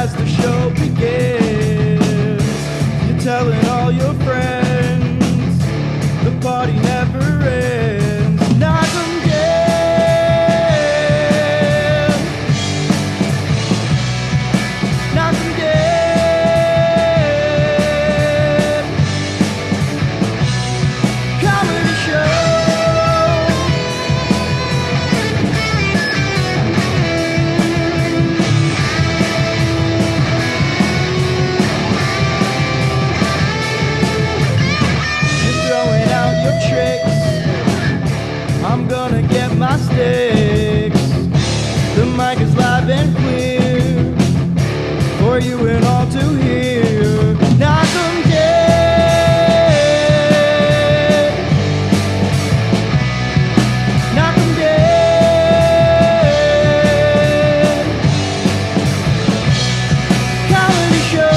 as the show begins. You're telling all your friends, the party never ends. Knockem again. Knockem again. Comedy show. Tricks. I'm gonna get my sticks. The mic is live and clear for you and all to hear. Knockem dead. Knockem dead. Comedy show.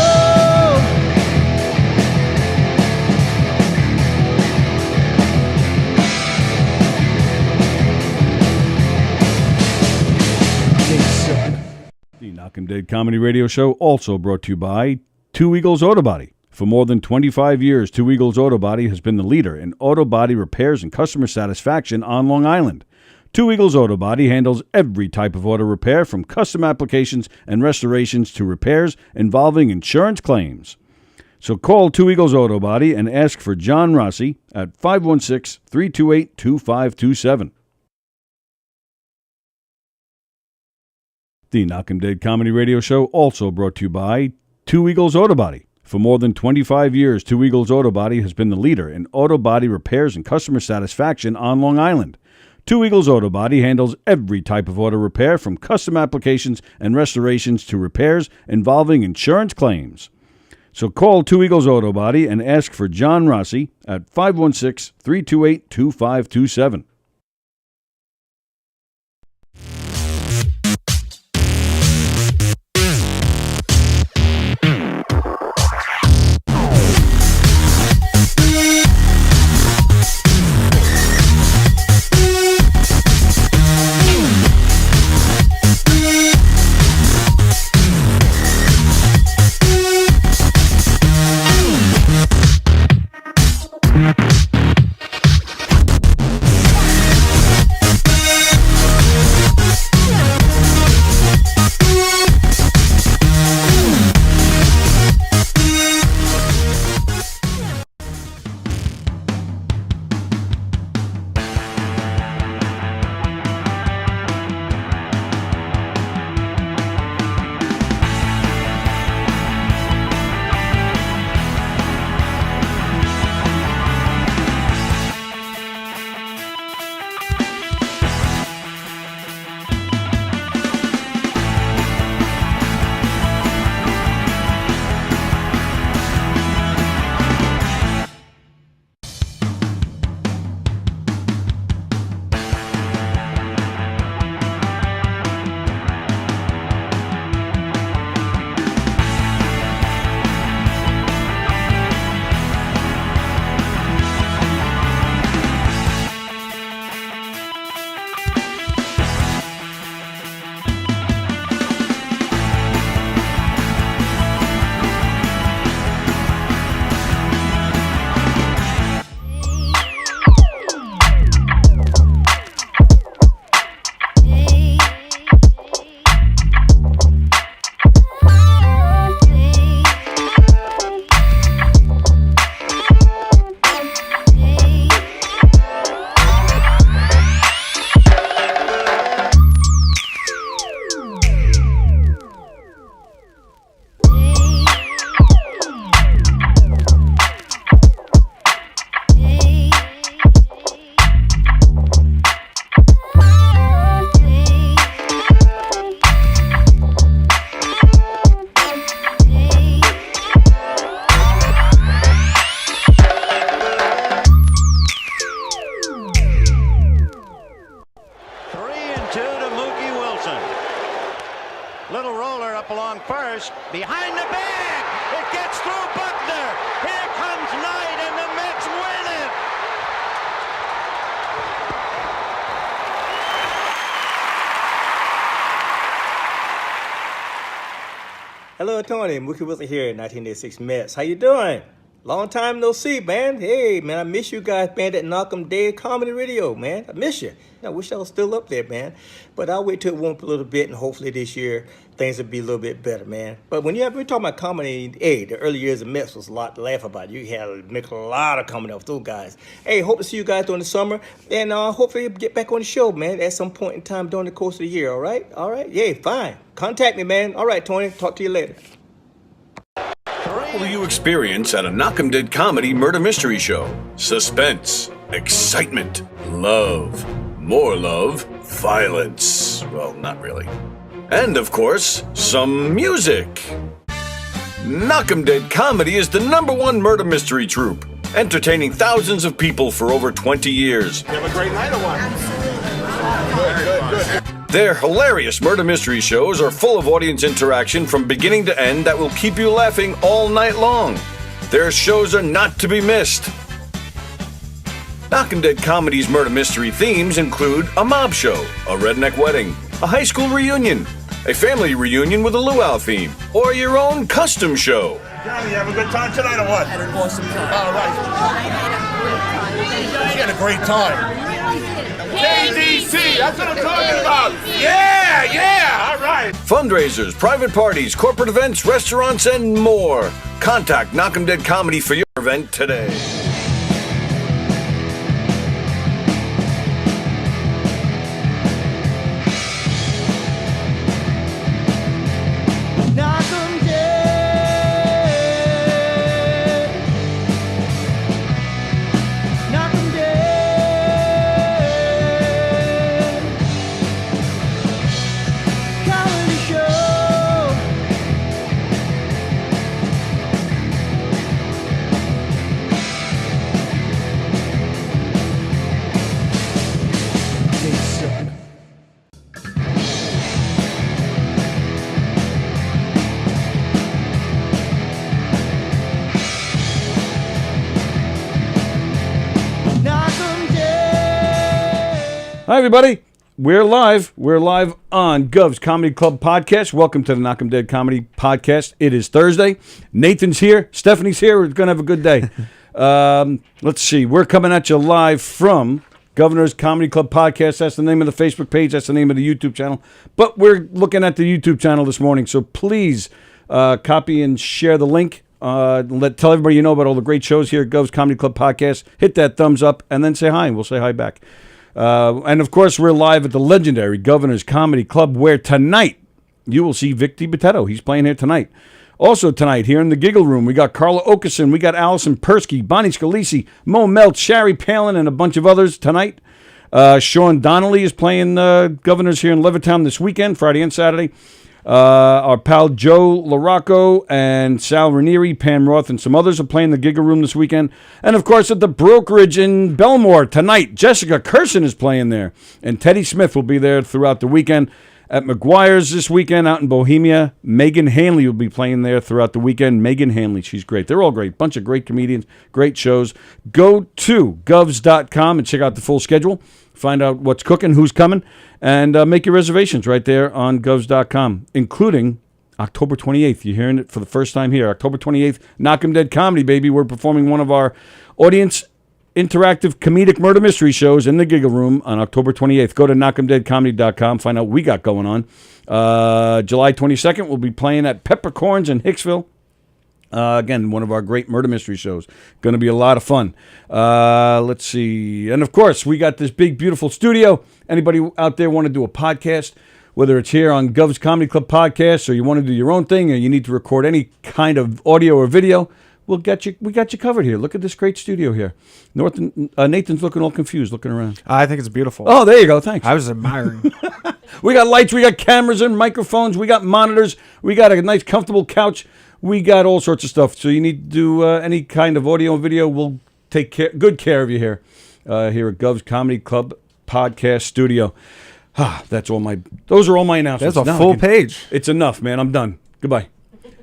The Knockem Dead Comedy Radio Show also brought to you by Two Eagles Auto Body. For more than 25 years, Two Eagles Auto Body has been the leader in auto body repairs and customer satisfaction on Long Island. Two Eagles Auto Body handles every type of auto repair, from custom applications and restorations to repairs involving insurance claims. So call Two Eagles Auto Body and ask for John Rossi at 516-328-2527. The Knockem Dead Comedy Radio Show also brought to you by Two Eagles Auto Body. For more than 25 years, Two Eagles Auto Body has been the leader in auto body repairs and customer satisfaction on Long Island. Two Eagles Auto Body handles every type of auto repair, from custom applications and restorations to repairs involving insurance claims. So call Two Eagles Auto Body and ask for John Rossi at 516-328-2527. first, behind the bag. It gets through Buckner. Here comes Knight, and the Mets win it. Hello, Tony. Mookie Wilson here, 1986 Mets. How you doing? Long time no see, man. Hey, man, I miss you guys, man, at Knockem Day Comedy Radio, man. I miss you. I wish I was still up there, man. But I'll wait till it warm up a little bit, and hopefully this year things will be a little bit better, man. But when we're talking about comedy, hey, the early years of Mets was a lot to laugh about. You had to make a lot of comedy off those guys. Hey, hope to see you guys during the summer, and hopefully you'll get back on the show, man, at some point in time during the course of the year, all right? All right? Yeah, fine. Contact me, man. All right, Tony. Talk to you later. What will you experience at a Knockem Dead Comedy Murder Mystery Show? Suspense, excitement, love, more love, violence. Well, not really. And, of course, some music. Knockem Dead Comedy is the #1 murder mystery troupe, entertaining thousands of people for over 20 years. You have a great night or what? Good. Their hilarious murder mystery shows are full of audience interaction from beginning to end that will keep you laughing all night long. Their shows are not to be missed. Knockem Dead Comedy's murder mystery themes include a mob show, a redneck wedding, a high school reunion, a family reunion with a luau theme, or your own custom show. Johnny, you have a good time tonight or what? Had an awesome time. All right. She had a great time. KDC, that's what I'm talking about. Yeah, all right. Fundraisers, private parties, corporate events, restaurants, and more. Contact Knockem Dead Comedy for your event today. Knockem dead. Knockem dead. Comedy show. They suck. Knockem dead. Hi, everybody. We're live. We're live on Gov's Comedy Club podcast. Welcome to the Knockem Dead Comedy podcast. It is Thursday. Nathan's here. Stephanie's here. We're going to have a good day. Let's see. We're coming at you live from Governor's Comedy Club podcast. That's the name of the Facebook page. That's the name of the YouTube channel. But we're looking at the YouTube channel this morning. So please copy and share the link. Tell everybody you know about all the great shows here at Gov's Comedy Club podcast. Hit that thumbs up and then say hi. We'll say hi back. And, of course, we're live at the legendary Governor's Comedy Club, where tonight you will see Vic DiBattista. He's playing here tonight. Also tonight, here in the Giggle Room, we got Carla Okeson, we got Allison Persky, Bonnie Scalisi, Mo Meltz, Shari Palin, and a bunch of others tonight. Sean Donnelly is playing Governors here in Levittown this weekend, Friday and Saturday. Our pal Joe LaRocco and Sal Ranieri, Pam Roth, and some others are playing the Giggle Room this weekend. And, of course, at the Brokerage in Belmore tonight, Jessica Curson is playing there. And Teddy Smith will be there throughout the weekend. At McGuire's this weekend out in Bohemia, Megan Hanley will be playing there throughout the weekend. Megan Hanley, she's great. They're all great. Bunch of great comedians, great shows. Go to govs.com and check out the full schedule. Find out what's cooking, who's coming, and make your reservations right there on govs.com, including October 28th. You're hearing it for the first time here. October 28th, Knockem Dead Comedy, baby. We're performing one of our audience interactive comedic murder mystery shows in the Giggle Room on October 28th. Go to knockemdeadcomedy.com. Find out what we got going on. July 22nd, we'll be playing at Peppercorns in Hicksville. Again, one of our great murder mystery shows. Going to be a lot of fun. Let's see. And, of course, we got this big, beautiful studio. Anybody out there want to do a podcast, whether it's here on Gov's Comedy Club podcast or you want to do your own thing or you need to record any kind of audio or video, we got you covered here. Look at this great studio here. Nathan's looking all confused, looking around. I think it's beautiful. Oh, there you go. Thanks. I was admiring. We got lights. We got cameras and microphones. We got monitors. We got a nice, comfortable couch. We got all sorts of stuff. So you need to do any kind of audio and video. We'll take good care of you here at Gov's Comedy Club podcast studio. Those are all my announcements. That's a full page. It's enough, man. I'm done. Goodbye.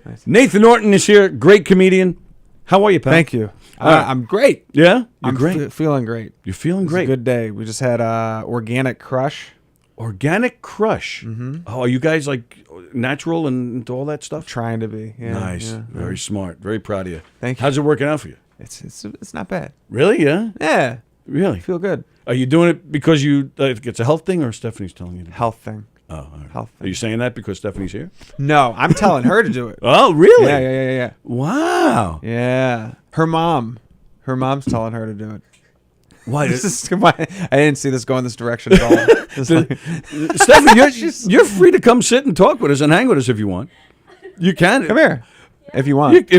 Nice. Nathan Norton is here. Great comedian. How are you, pal? Thank you. I'm great. Yeah? You're I'm great. Feeling great. You're feeling great. It's a good day. We just had Organic Crush. Organic Crush. Oh, are you guys like natural and into all that stuff? Trying to be. Yeah, Nice. yeah. Very smart. Very proud of you. Thank you. How's it working out for you? It's not bad. Really? Yeah. Yeah. Really? I feel good. Are you doing it because it's a health thing, or Stephanie's telling you? Health thing. Oh, all right. Health Are you saying that because Stephanie's here? No, I'm telling her to do it. Oh, really? Yeah. Wow. Yeah. Her mom's telling her to do it. Why? This is why I didn't see this going this direction at all. It's like- Stephanie, you're free to come sit and talk with us and hang with us if you want. You can. Come here, if you want.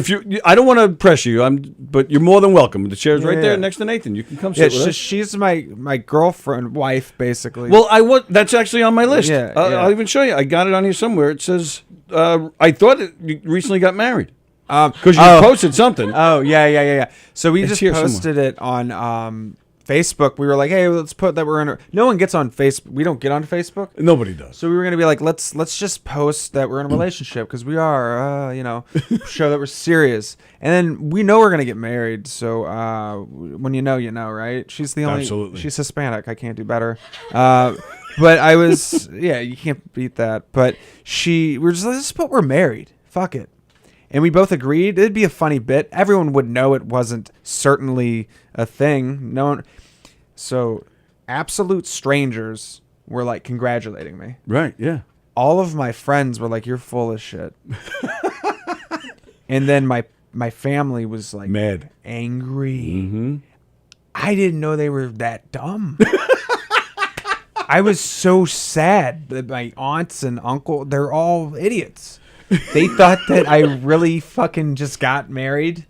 I don't want to press you. But you're more than welcome. The chair's right there Yeah. next to Nathan. You can come Yeah, sit with us. she's my girlfriend, wife, basically. Well, that's actually on my list. Yeah, I'll even show you. I got it on here somewhere. It says, I thought you recently got married. Because you posted something. Oh, yeah. So we It's just here posted it on Facebook. We were like, hey, let's put that we're in. No one gets on Facebook. We don't get on Facebook. Nobody does. So we were gonna be like, let's just post that we're in a relationship because we are, show that we're serious. And then we know we're gonna get married. So when you know, right? She's the only. Absolutely. She's Hispanic. I can't do better. But I was, you can't beat that. But we were just let's put we're married. Fuck it. And we both agreed it'd be a funny bit. Everyone would know it wasn't certainly a thing. No one. So, absolute strangers were like congratulating me. Right, yeah. All of my friends were like, "You're full of shit." And then my family was like Mad. angry. Mm-hmm. I didn't know they were that dumb. I was so sad that my aunts and uncle, they're all idiots. They thought that I really fucking just got married.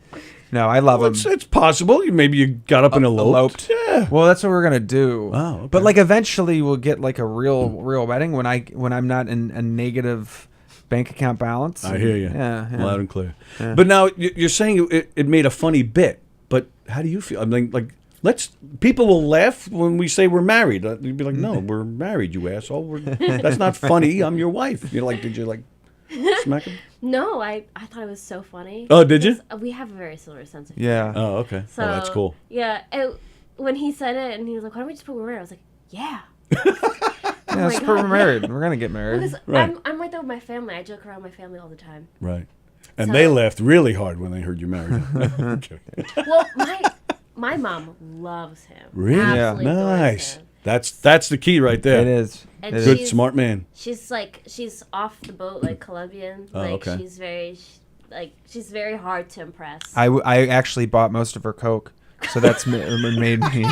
No, I love them. It's possible. Maybe you got up and eloped. Yeah. Well, that's what we're gonna do. Oh, okay. But like eventually we'll get like a real wedding when I'm not in a negative bank account balance. I hear you. Yeah. Loud and clear. Yeah. But now you're saying it made a funny bit. But how do you feel? I mean, like people will laugh when we say we're married. You'd be like, no, we're married, you asshole. That's not funny. I'm your wife. You're like, did you like smack him? No, I thought it was so funny. Oh, did you? We have a very similar sense of Yeah. humor. Oh, okay. So, that's cool. Yeah. When he said it and he was like, why don't we just put we're married? I was like, yeah. Yeah, let's put we're married. We're gonna get married. Because Right. I'm right there with my family. I joke around with my family all the time. Right. And So- they laughed really hard when they heard you married. Okay. Well, my mom loves him. Really? Absolutely adores Nice. him. That's the key right there. It is. And It is. Good, she's- smart man. She's off the boat like Colombian. Oh, Like okay. she's very hard to impress. I actually bought most of her Coke, so that's made me.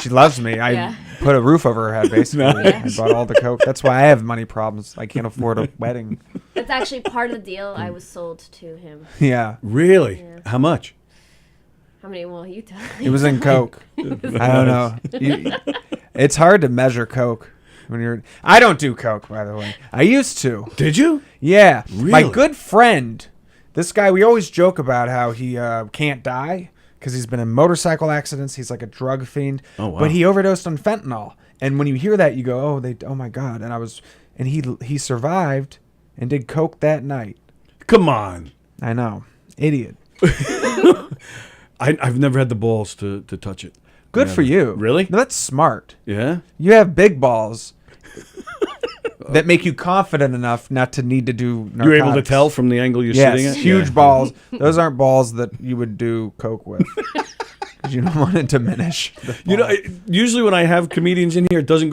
She loves me. I Yeah. put a roof over her head, basically. Nice. I bought all the Coke. That's why I have money problems. I can't afford a wedding. That's actually part of the deal. I was sold to him. Yeah. Really? Yeah. How much? How many? Well, you tell me. It was in Coke. I don't know. It's hard to measure Coke when you're. I don't do Coke, by the way. I used to. Did you? Yeah. My Really? good friend, this guy, we always joke about how he can't die because he's been in motorcycle accidents. He's like a drug fiend. Oh, wow. But he overdosed on fentanyl. And when you hear that, you go, oh my God. And he survived and did Coke that night. Come on. I know. Idiot. I've never had the balls to touch it. Good Never. for you. Really? No, that's smart. Yeah? You have big balls that make you confident enough not to need to do narcotics. You're able to tell from the angle you're sitting Yes, at? huge Yeah. balls. Those aren't balls that you would do Coke with. 'Cause you don't want to diminish. You know, usually when I have comedians in here, it doesn't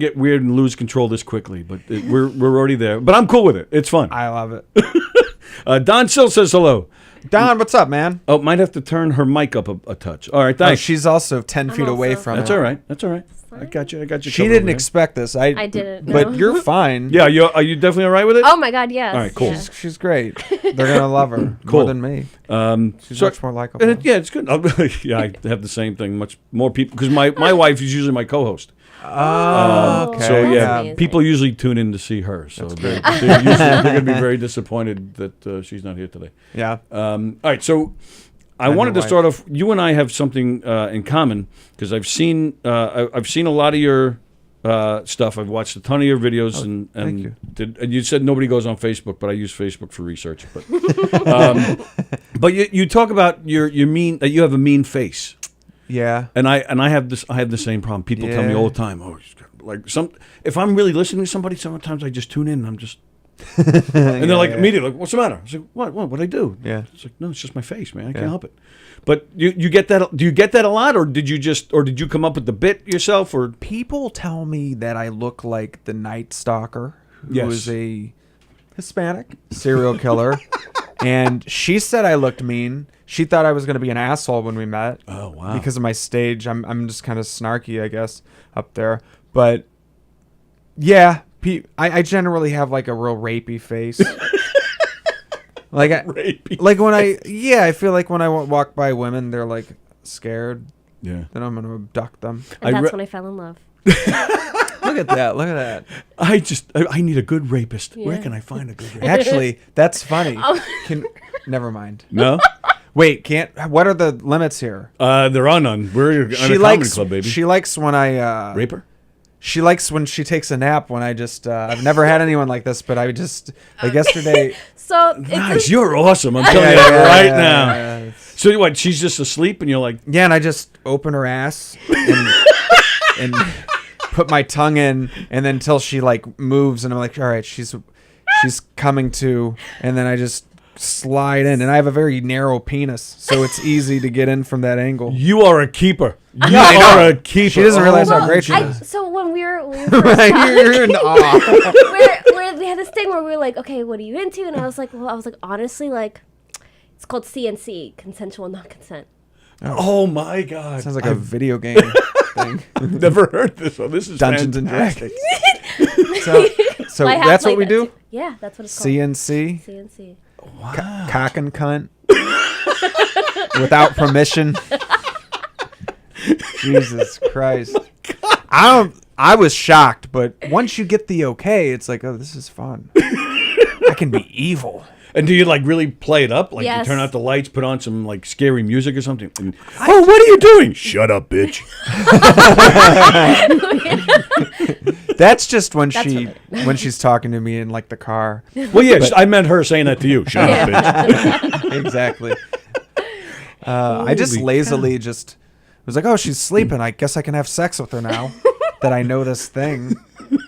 get weird and lose control this quickly. But we're already there. But I'm cool with it. It's fun. I love it. Don Sill says hello. Don, what's up, man? Oh, might have to turn her mic up a touch. All right, Oh, thanks. she's also 10 feet away also- from That's it. all right. That's all right. I got you. She covered didn't over there. expect this. I didn't, But no. you're fine. Yeah, are you definitely all right with it? Oh my God, yes. All right, cool. Yeah. She's great. They're going to love her Cool. more than me. She's So- much more likable. Yeah, it's good. Yeah, I have the same thing. Much more people because my wife is usually my co-host. Oh, okay. So That's yeah, amazing. people usually tune in to see her. So they're going to be very disappointed that she's not here today. Yeah. All right, so I And wanted to your start off. You and I have something in common because I've seen a lot of your stuff. I've watched a ton of your videos, and thank you. And you said nobody goes on Facebook, but I use Facebook for research. But but you talk about you have a mean face. Yeah. And I have the same problem. People tell me Yeah. all the time, "Oh, he's got like if I'm really listening to somebody, sometimes I just tune in and I'm just. And they're like immediately, like, what's the matter? I was like, what'd I do? Yeah. It's like, no, it's just my face, man. I can't help it. But you get that? Do you get that a lot, or did you come up with the bit yourself? Or people tell me that I look like the Night Stalker, who is a Hispanic serial killer, and she said I looked mean. She thought I was going to be an asshole when we met. Oh wow! Because of my stage, I'm just kind of snarky, I guess, up there. But yeah, I generally have like a real rapey face. Like when I feel like when I walk by women, they're like scared. Yeah. Then I'm gonna abduct them. And that's when I fell in love. Look at that. I need a good rapist. Where can I find a good rapist? Actually, that's funny. Never mind. No? Wait, what are the limits here? There are none. We're on a comedy club, baby. She likes when I rape her? She likes when she takes a nap when I just I've never had anyone like this, but I just like yesterday. So nice, you're awesome. I'm telling you that right now. So what? She's just asleep, and you're like, yeah, and I just open her ass and put my tongue in, and then until she like moves, and I'm like, all right, she's coming to, and then I just slide in, and I have a very narrow penis, so it's easy to get in from that angle. You are a keeper. You are a keeper. She doesn't realize how great she is. So when we were first You're in awe. we had this thing where we were like, okay, what are you into? And I was like, honestly, like, it's called CNC, consensual non-consent. Oh my God! Sounds like a video game thing. Never heard this one. This is Dungeons and fantastic. Dragons. So that's what we do? Yeah, that's what it's called. CNC? CNC. Wow. Cock and cunt. Without permission. Jesus Christ. I was shocked, but once you get the okay, it's like, oh, this is fun. I can be evil. And do you like really play it up? Like Yes. you turn out the lights, put on some like scary music or something. And, what are you doing? Shut up, bitch. That's just when she's talking to me in like the car. Well, yeah, I meant her saying that to you. Shut up, bitch. Exactly. I just lazily was like, oh, she's sleeping. I guess I can have sex with her now that I know this thing.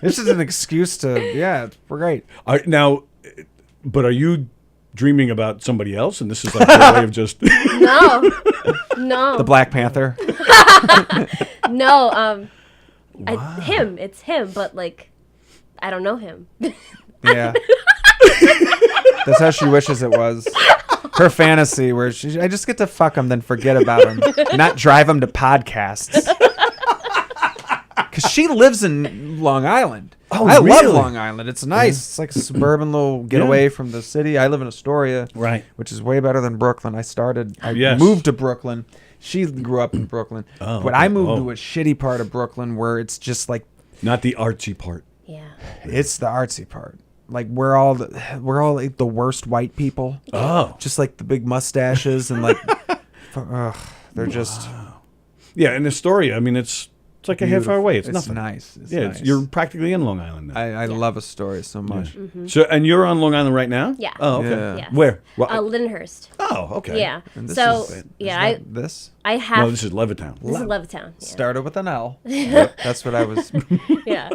This is an excuse to, we're great. Now, but are you dreaming about somebody else? And this is like your way of just... No. The Black Panther? No, him. It's him, but like, I don't know him. Yeah. That's how she wishes it was. Her fantasy where I just get to fuck him, then forget about him. Not drive him to podcasts. Because she lives in Long Island. Oh, I really? love Long Island. It's nice. It's like a suburban little getaway from the city. I live in Astoria, right, which is way better than Brooklyn. I moved to Brooklyn. She grew up in Brooklyn. But I moved to a shitty part of Brooklyn where it's just like... Not the artsy part. Yeah. It's the artsy part. Like we're all like the worst white people. Oh. Just like the big mustaches and like they're just... Yeah, in Astoria, I mean, it's like a half hour away. It's nothing. Nice. Nice. You're practically in Long Island now. I love Astoria so much. Yeah. Mm-hmm. So, and you're on Long Island right now? Yeah. Oh, okay. Yeah. Yes. Where? Lyndhurst. Oh, okay. Yeah. And this so, is, yeah, this? I have... No, this is Levittown. This is Levittown. Yeah. Started with an L. That's what I was... Yeah.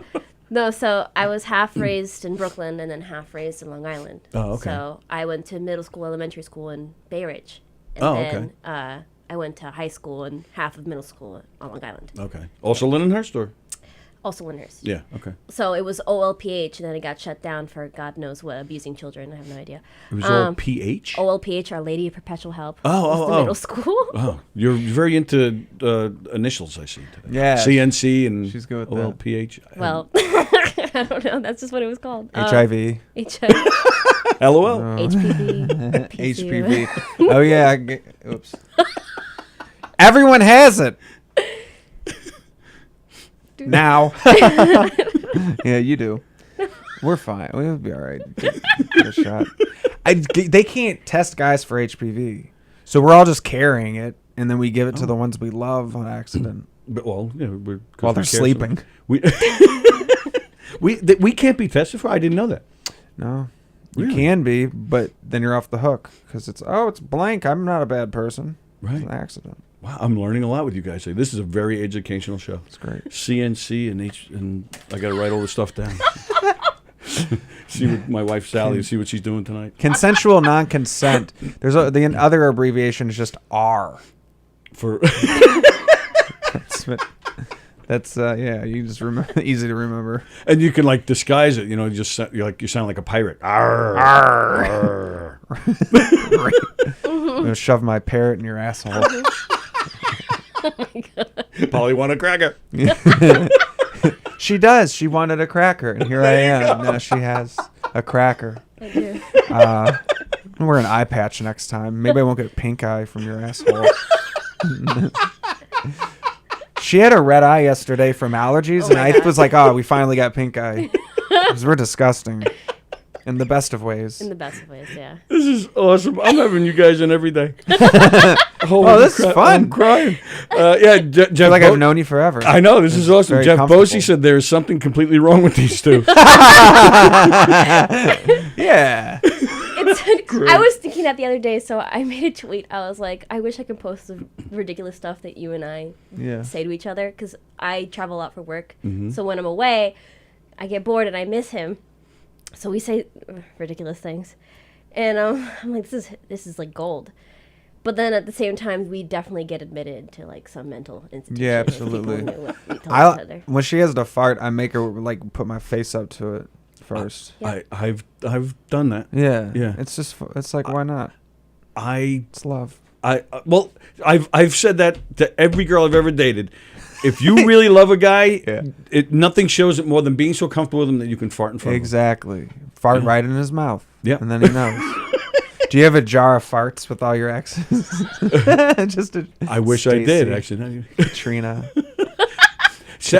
No, so I was half raised in Brooklyn and then half raised in Long Island. Oh, okay. So I went to middle school, elementary school in Bay Ridge. And then I went to high school and half of middle school on Long Island. Okay. Also Lindenhurst or? Also Lyndhurst. Yeah, okay. So it was OLPH, and then it got shut down for God knows what, abusing children. I have no idea. It was OLPH? OLPH, Our Lady of Perpetual Help. Oh. Middle school. Oh, you're very into initials, I see today. Yeah. CNC and she's good with OLPH. Well, I don't know. That's just what it was called. HIV. LOL. HPV. HPV. Oh, yeah. Oops. Everyone has it. Now. Yeah, you do. We're fine. We'll be all right. Get a shot. They can't test guys for HPV. So we're all just carrying it, and then we give it to the ones we love on accident. But, well, yeah, while they're sleeping. We can't be tested for? I didn't know that. No. Really? You can be, but then you're off the hook because it's blank. I'm not a bad person. Right. It's an accident. Wow, I'm learning a lot with you guys. This is a very educational show. It's great. CNC and I got to write all this stuff down. See what my wife Sallie, see what she's doing tonight. Consensual non-consent. There's the other abbreviation is just R. For that's yeah, you just remember, easy to remember. And you can like disguise it, you know, you sound like a pirate. Arr, arr. I'm gonna shove my parrot in your asshole. Oh my God. Polly want a cracker. She does. She wanted a cracker, and here I am. Now she has a cracker. I do. I'm gonna wear an eye patch next time. Maybe I won't get pink eye from your asshole. She had a red eye yesterday from allergies, and I was like, "Oh, we finally got pink eye." Because we're disgusting, in the best of ways. In the best of ways, yeah. This is awesome. I'm having you guys in every day. Oh, this is fun. I'm crying. Yeah, Jeff. I feel like I've known you forever. I know, this is awesome. very Jeff comfortable. Bosey said there's something completely wrong with these two. Yeah. I was thinking that the other day, so I made a tweet. I was like, I wish I could post the ridiculous stuff that you and I say to each other, because I travel a lot for work. So when I'm away, I get bored and I miss him. So we say ridiculous things, and I'm like, this is like gold. But then at the same time, we definitely get admitted to like some mental institution. Yeah, if absolutely. people knew what we told each other. When she has to fart, I make her like put my face up to it first. Yeah. I've done that. Yeah. Yeah. It's just it's like, why not? It's love. Well, I've said that to every girl I've ever dated. If you really love a guy, nothing shows it more than being so comfortable with him that you can fart in front of him. Exactly. Fart right in his mouth. Yeah. And then he knows. Do you have a jar of farts with all your exes? I wish I did, actually. Katrina.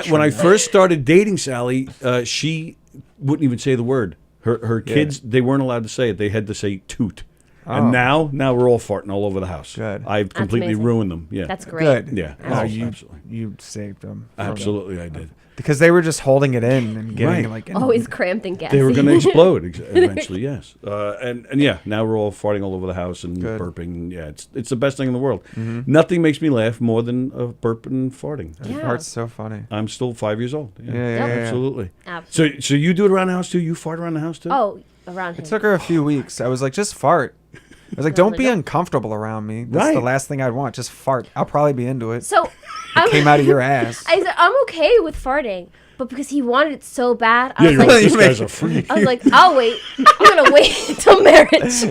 When I first started dating Sallie, she wouldn't even say the word. Her kids, they weren't allowed to say it. They had to say toot. Oh. And now we're all farting all over the house. Good. I've completely amazing. ruined them. Yeah. That's great. Good. Yeah. Absolutely. You saved them. Absolutely, I did. Because they were just holding it in and getting Right. Always cramped and gassy. They were going to explode eventually, yes. And yeah, now we're all farting all over the house and burping. Yeah, it's the best thing in the world. Nothing makes me laugh more than a burp and farting. Yeah. Fart's so funny. I'm still 5 years old. Yeah, Yeah. absolutely. Absolutely. So you do it around the house too? You fart around the house too? Oh, around him. It took her a few weeks. I was like, just fart. I was like, don't be uncomfortable around me. That's the last thing I'd want. Just fart. I'll probably be into it. So It came out of your ass. I said, I'm okay with farting, but because he wanted it so bad, I Yeah, was you're like, like, this guy's a freak. I was like, I'll wait. I'm gonna wait until marriage.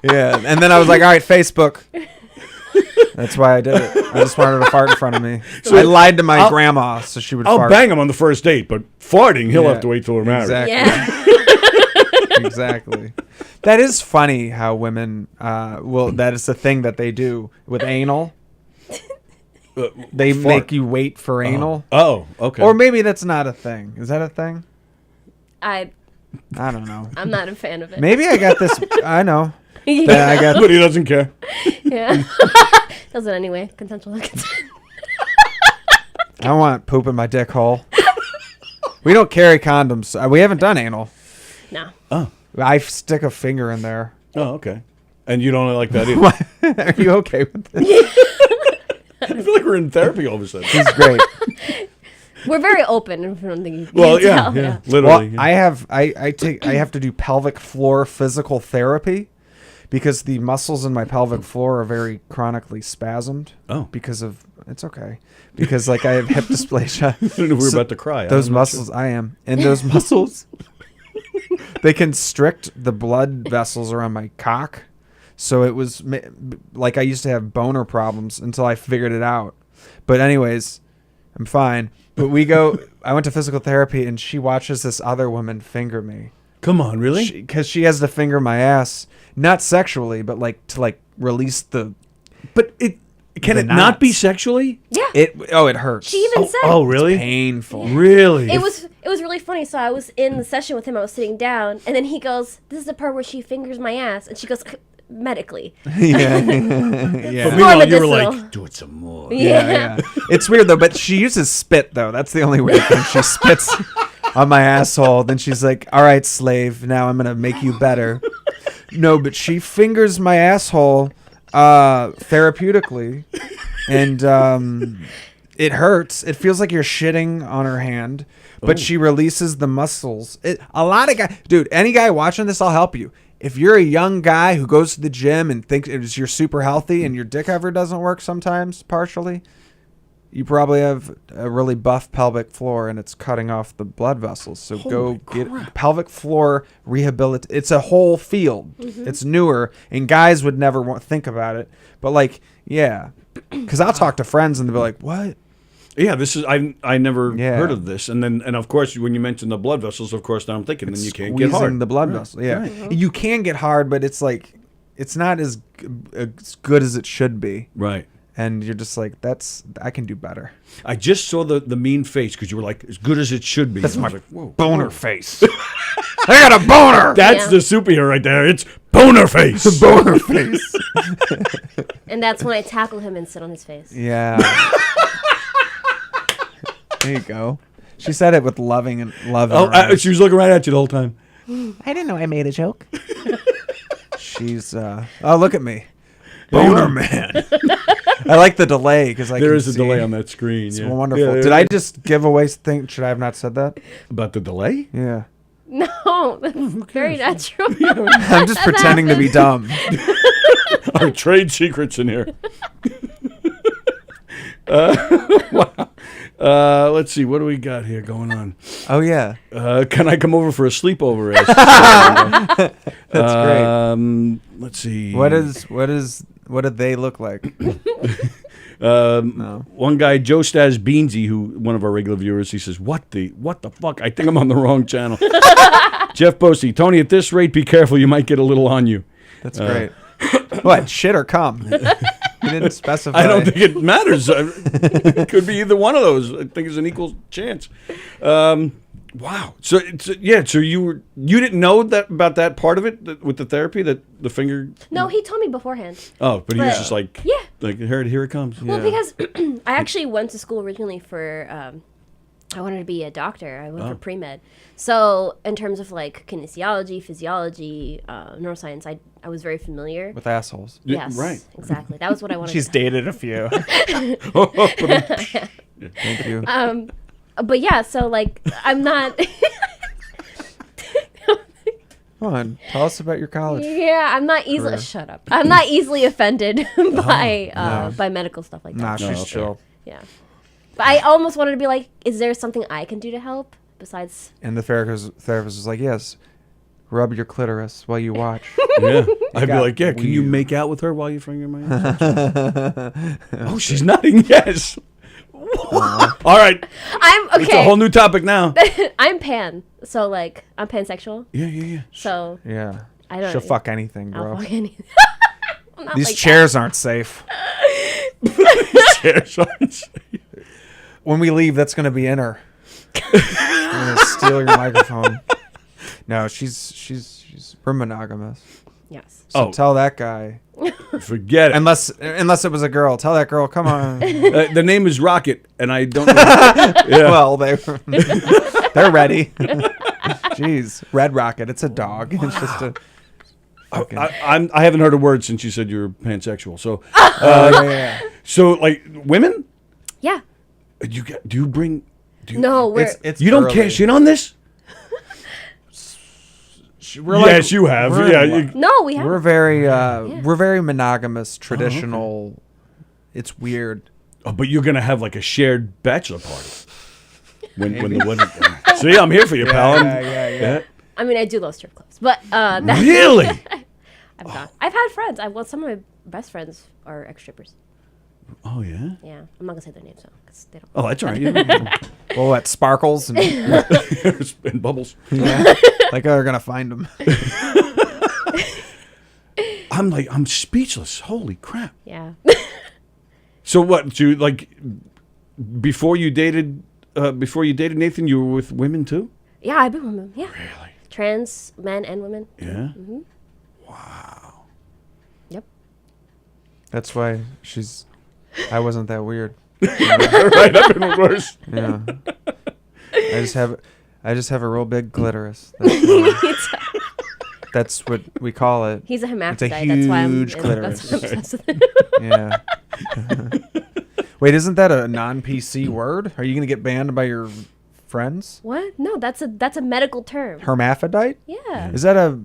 Yeah. And then I was like, all right, Facebook. That's why I did it. I just wanted her to fart in front of me. So I lied to my grandma so she would I'll fart. bang him on the first date, but farting, he'll have to wait till we're married. Exactly. Yeah. Exactly. That is funny how women that is the thing that they do with anal. They fart. make you wait for anal. Oh, okay. Or maybe that's not a thing. Is that a thing? I don't know. I'm not a fan of it. Maybe I got this. I know. Yeah. I got. But he doesn't care. Yeah. Doesn't anyway. Consensual consent. I don't want poop in my dick hole. We don't carry condoms. We haven't done anal. No. Oh. I stick a finger in there. Oh, okay. And you don't like that either? Are you okay with this? I feel like we're in therapy all of a sudden. He's great. We're very open in front of the. Well, yeah, literally. Well, yeah. I have to do pelvic floor physical therapy because the muscles in my pelvic floor are very chronically spasmed. Oh. Because of it's okay. Because like I have hip dysplasia. I didn't know we were about to cry. Those muscles, I am. And those muscles, they constrict the blood vessels around my cock. So it was like I used to have boner problems until I figured it out. But anyways, I'm fine. But I went to physical therapy and she watches this other woman finger me. Come on, really? Because she has to finger my ass, not sexually, but like to release the. But can it not be sexually? Yeah. It hurts. She even said. Oh, really? It's painful. Really? It was really funny. So I was in the session with him. I was sitting down, and then he goes, "This is the part where she fingers my ass," and she goes, "Medically." Yeah. But Yeah. meanwhile, you were medicinal. like, do it some more. Yeah. It's weird though, but she uses spit though. That's the only weird thing. She spits on my asshole. Then she's like, "All right, slave. Now I'm gonna make you better." No, but she fingers my asshole therapeutically, and it hurts. It feels like you're shitting on her hand, but she releases the muscles. A lot of guys, dude, any guy watching this, I'll help you. If you're a young guy who goes to the gym and thinks you're super healthy and your dick ever doesn't work sometimes, partially, you probably have a really buff pelvic floor and it's cutting off the blood vessels. So go get pelvic floor rehabilitation. It's a whole field. It's newer, and guys would never think about it. But like, yeah, because I'll talk to friends and they'll be like, "What?" Yeah, this is I never heard of this, and of course when you mention the blood vessels, of course now I'm thinking then you can't get hard. The blood vessel, yeah, you can get hard, but it's like it's not as good as it should be, right? And you're just like, I can do better. I just saw the mean face because you were like, as good as it should be. That's my like, boner face. I got a boner. That's the superhero right there. It's boner face. Boner face. And that's when I tackle him and sit on his face. Yeah. There you go. She said it with loving and love. She was looking right at you the whole time. I didn't know I made a joke. She's oh, look at me, boner man. I like the delay because there is a delay on that screen. It's wonderful. Did I just give away? Should I have not said that about the delay? Yeah. No, that's very natural. I'm just pretending to be dumb. Our trade secrets in here. Wow. Let's see. What do we got here going on? Oh, yeah. Can I come over for a sleepover? That's great. Let's see. What did they look like? No. One guy, Joe Stas Beansy, who one of our regular viewers, he says, what the fuck? I think I'm on the wrong channel. Jeff Posey, Tony, at this rate, be careful. You might get a little on you. That's great. What, shit or cum? You didn't specify. I don't think it matters. It could be either one of those. I think it's an equal chance. Wow. So you didn't know that about that part of it with the therapy, that the finger. No, he told me beforehand. Oh, but he was just like, like here it comes. Well, because I actually went to school originally for. I wanted to be a doctor. I went for pre-med. So in terms of like kinesiology, physiology, neuroscience, I was very familiar with assholes. Yes, right. Exactly. That was what I wanted. She's dated a few. Thank you. But yeah, so like I'm not. Come on, tell us about your college. Yeah, I'm not easily. Shut up. I'm not easily offended by medical stuff like that. Nah, she's chill. Yeah. But I almost wanted to be like, is there something I can do to help besides? And the therapist was like, yes, rub your clitoris while you watch. Yeah, I'd be like, yeah, can you make out with her while you finger my ass? Oh, she's nodding yes. All right, I'm okay. It's a whole new topic now. I'm pan, so like I'm pansexual. Yeah. So yeah, I don't. She'll fuck anything, bro. I'll fuck anything. These chairs aren't safe. These chairs aren't safe. When we leave, that's going to be in her. I'm going to steal your microphone. No, we're monogamous. Yes. So tell that guy. Forget it. Unless it was a girl. Tell that girl, come on. The name is Rocket, and I don't know. Yeah. Well, they're ready. Jeez. Red Rocket. It's a dog. Wow. It's just a... I haven't heard a word since you said you were pansexual. So, yeah. So like women? Yeah. Do you bring? No, it's you don't early. cash in on this? Yes, you have. Yeah. No, we have. We're very monogamous, traditional. Okay. It's weird. Oh, but you're gonna have like a shared bachelor party when the wedding. See, I'm here for you, pal. Yeah. I mean, I do love strip clubs, but really, I'm not. I've had friends. Some of my best friends are ex-strippers. Oh yeah. Yeah, I'm not gonna say their names though, because they don't. Oh, that's all right. Yeah. Well, what sparkles and bubbles? Yeah. Like they're gonna find them. I'm speechless. Holy crap. Yeah. So what? You like before you dated Nathan? You were with women too? Yeah, I've been with women. Yeah. Really? Trans men and women. Yeah. Mm-hmm. Wow. Yep. That's why I wasn't that weird. Right, I've been worse. Yeah. I just have a real big clitoris. That's what we call it. He's a hermaphrodite. It's a huge clitoris. That's why I'm obsessed with it. Yeah. Wait, isn't that a non-PC word? Are you going to get banned by your friends? What? No, that's a medical term. Hermaphrodite? Yeah. Is that a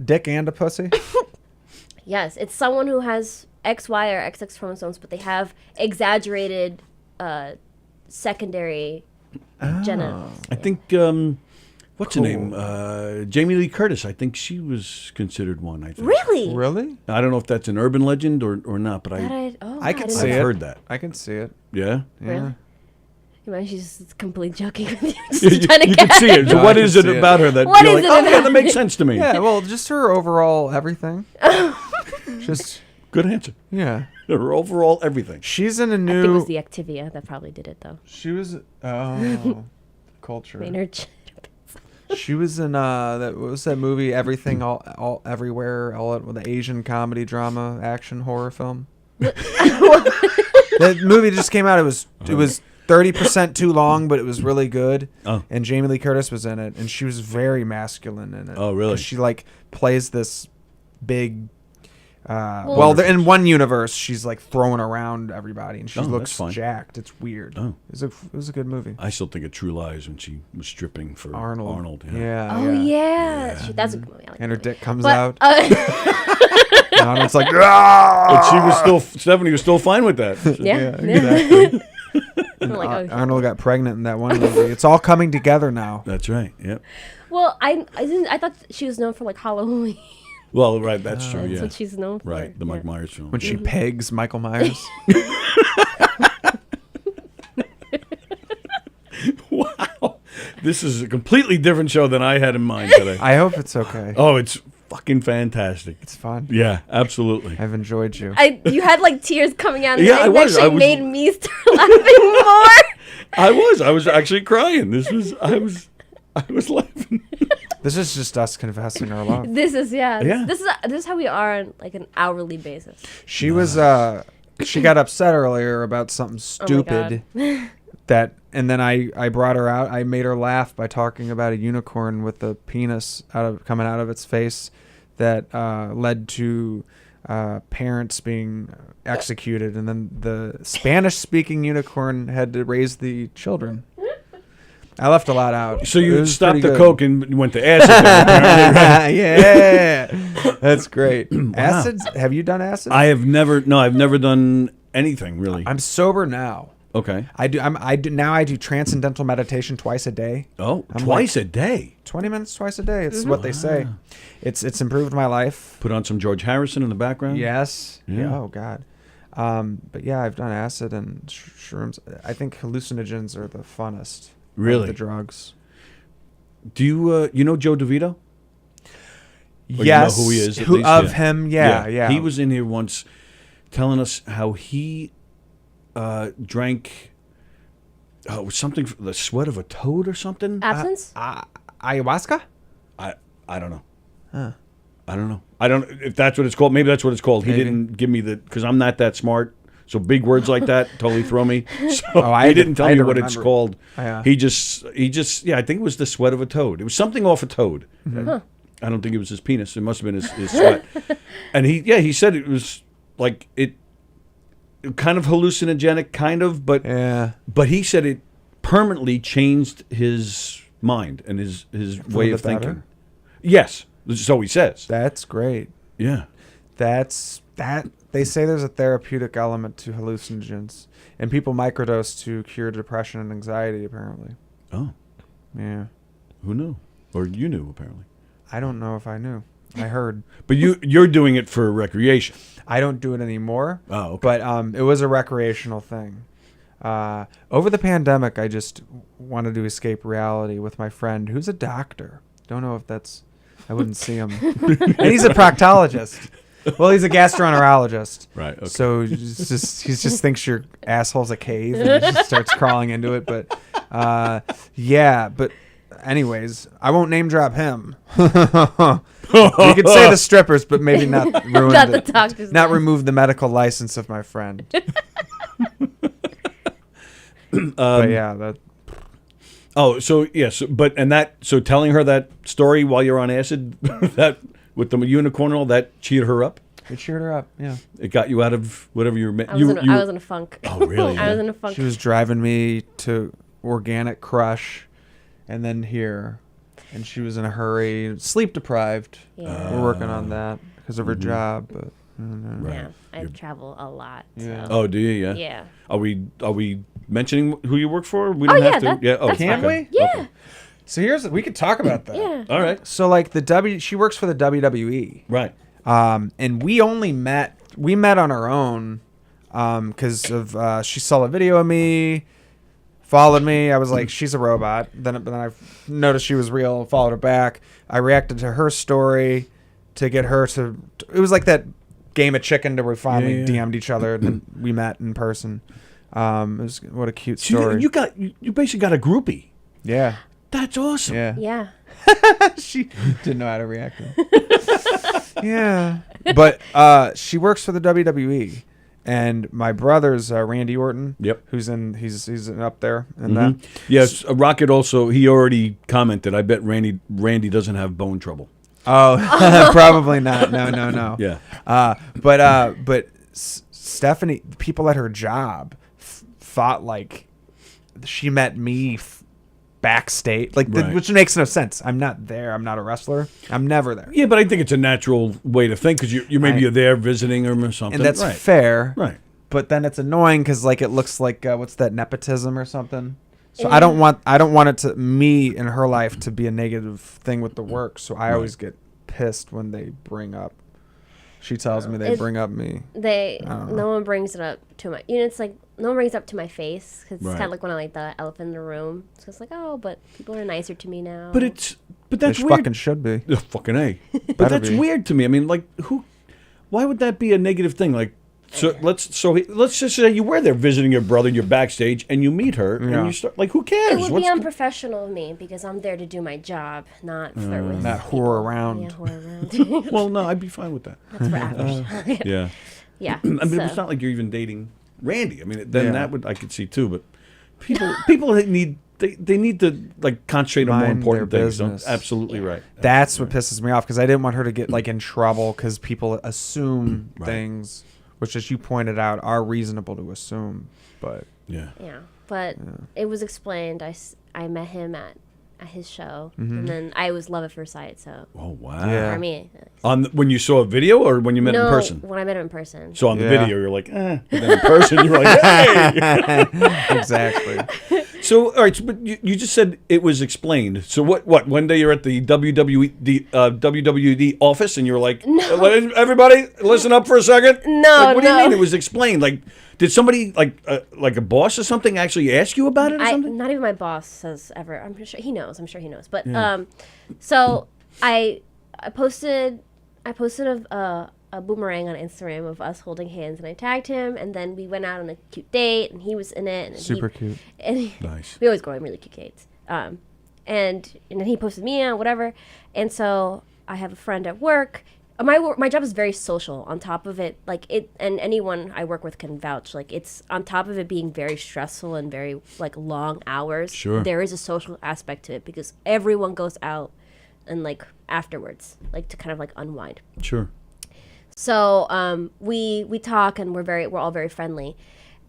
dick and a pussy? Yes, it's someone who has XY or XX chromosomes, but they have exaggerated secondary genitals. I think, what's her name? Jamie Lee Curtis. I think she was considered one, I think. Really? Really? I don't know if that's an urban legend or not, but I can didn't see know it. that. heard that. I can see it. Yeah? Really? Man, she's just completely joking with you. Just trying to You get can see it. So No, what I is can it see it. about her that What you're is like, it oh, yeah, about that makes sense to me? Yeah, well, just her overall everything. Just, Good answer. yeah. Her overall everything. She's in a I think it new... was the Activia that probably did it, though. She was... culture. Maynard. She was in what was that movie? Everything, all everywhere, all at the Asian comedy drama action horror film. That movie just came out. It was 30% too long, but it was really good. Oh. And Jamie Lee Curtis was in it, and she was very masculine in it. Oh, really? 'Cause she like plays this big. Well, in one universe, she's like throwing around everybody, and she Oh, looks that's fine. jacked. It's weird. Oh. It was a good movie. I still think of True Lies when she was stripping for Arnold. yeah. Yeah. Oh, yeah. That's a good movie. I like And her that movie. dick comes But, out. And Arnold's like, "Ah!" But she was still, Stephanie was still fine with that. Yeah. exactly. I'm like, oh, Arnold got pregnant in that one movie. It's all coming together now. That's right. Yep. Well, I thought she was known for like Halloween. Well, right. That's true. That's Yeah. what she's known for. Right. The yeah. Mike Myers film. When she pegs Michael Myers. Wow. This is a completely different show than I had in mind today. I hope it's okay. Oh, it's fucking fantastic. It's fun. Yeah, absolutely. I've enjoyed you. You had like tears coming out. And Yeah, I was. Actually I was- made me start laughing more. I was actually crying. I was laughing. This is just us confessing our love. This is Yeah. This is how we are on like an hourly basis. She was she got upset earlier about something stupid and then I brought her out. I made her laugh by talking about a unicorn with a penis coming out of its face that led to parents being executed, and then the Spanish-speaking unicorn had to raise the children. I left a lot out. So It you was stopped pretty the good. coke and went to acid. then, apparently, right? Yeah, that's great. Acids? Have you done acid? I've never done anything really. I'm sober now. Okay. I do transcendental meditation twice a day. Oh, I'm twice a day. 20 minutes twice a day. It's what they say. It's improved my life. Put on some George Harrison in the background. Yes. Yeah. Oh God. But yeah, I've done acid and shrooms. I think hallucinogens are the funnest. Really? Of the drugs. Do you know Joe DeVito? Or Yes. You know who he is? At Who least? of him? Yeah. He was in here once, telling us how he drank something, the sweat of a toad or something. Absence? Ayahuasca. I don't know. I don't know. I don't if that's what it's called. Maybe that's what it's called. He Maybe. didn't give me because I'm not that smart. So big words like that totally throw me. So I he had to- didn't tell I had me to what it's remember. called. Yeah. He just I think it was the sweat of a toad. It was something off a toad. Mm-hmm. I don't think it was his penis. It must have been his sweat. And he said it was like it kind of hallucinogenic, kind of, but he said it permanently changed his mind and his way the of thinking. better? Yes, so he says. That's great. Yeah. They say there's a therapeutic element to hallucinogens, and people microdose to cure depression and anxiety. Apparently. Oh, Yeah. who knew? Or you knew apparently. I don't know if I knew. I heard. But you're doing it for recreation. I don't do it anymore. Oh, okay. But it was a recreational thing. Over the pandemic, I just wanted to escape reality with my friend, who's a doctor. Don't know if that's. I wouldn't see him. And he's a proctologist. Well, he's a gastroenterologist. Right. Okay. So he just thinks your asshole's a cave and he just starts crawling into it. But yeah. But anyways, I won't name drop him. We could say the strippers, but maybe not ruin Not the doctor's not name. remove the medical license of my friend. But yeah, that. Oh, so yes, so telling her that story while you're on acid, that with the unicorn and all that cheered her up. It cheered her up. Yeah. It got you out of whatever you were. I was in a funk. Oh, really? I was in a funk. She was driving me to Organic Crush, and then here, and she was in a hurry, sleep deprived. Yeah. We're working on that because of her job, but. Right. Yeah, I travel a lot. Yeah. Oh, do you? Yeah. Yeah. Are we mentioning who you work for? We Oh, don't yeah, have to. that- Yeah. Oh, that's Can okay. we? Yeah. Okay. So we could talk about that. Yeah. All right. So like she works for the WWE. Right. And we met on our own, because of, she saw a video of me, followed me. I was like, she's a robot. Then I noticed she was real, followed her back. I reacted to her story to get her to, it was like that game of chicken to where we finally DM'd each other and then we met in person. What a cute story. You basically got a groupie. Yeah. That's awesome. Yeah. Yeah. She didn't know how to react. Yeah. But she works for the WWE. And my brother's Randy Orton. Yep. He's up there and that. Yes, Rocket also. He already commented. I bet Randy doesn't have bone trouble. Oh, probably not. No. Yeah. But Stephanie, people at her job thought like she met me backstage, like Right. which makes no sense. I'm not there. I'm not a wrestler. I'm never there. Yeah, but I think it's a natural way to think because you're there visiting or something, And that's right. fair. Right. But then it's annoying because like it looks like what's that, nepotism or something. So I don't want it to me in her life to be a negative thing with the work. So I always get pissed when they bring up. She tells me they bring up me. No one brings it up to my. It's like no one brings it up to my face because it's Right. kind of like when I like the elephant in the room. So it's like, oh, but people are nicer to me now. But that's They weird. fucking should be. Fucking A. But Better that's be. weird to me. I mean, like, why would that be a negative thing? Like, let's just say you were there visiting your brother and you're backstage and you meet her and you start, like, who cares? it would What's be the- unprofessional of me because I'm there to do my job, not flirt with Not people. whore around. Yeah, whore around. Well, no, I'd be fine with that. That's for after. Yeah. Yeah. I mean, it's so- not like you're even dating Randy. I mean, then Yeah. that would I could see too. But people need to like concentrate on more Mind important their things. business. Absolutely right. That's what pisses me off because I didn't want her to get like in trouble because people assume Right. things, which, as you pointed out, are reasonable to assume. But Yeah. Yeah, but it was explained. I met him at his show, and then I was love at first sight. So Oh wow. Yeah. for me, When you saw a video or when you met no, in person? when I met him in person. So on the Yeah. video, you're like, eh. But then in person, you're like, hey. exactly. So, all right, but you just said it was explained. So what? One day you're at the WWD office and you're like, everybody, listen up for a second. No, Like, what do you no. mean it was explained? Like, did somebody like a boss or something actually ask you about it or something? Not even my boss has ever. I'm sure he knows. But so I posted a boomerang on Instagram of us holding hands, and I tagged him, and then we went out on a cute date, and he was in it. And Super cute. And Nice. We always go on really cute dates. And then he posted me on whatever, and so I have a friend at work. My job is very social. On top of it, like it, and anyone I work with can vouch. Like it's on top of it being very stressful and very like long hours. Sure. There is a social aspect to it because everyone goes out and like afterwards, like to kind of like unwind. Sure. So we talk and we're all very friendly,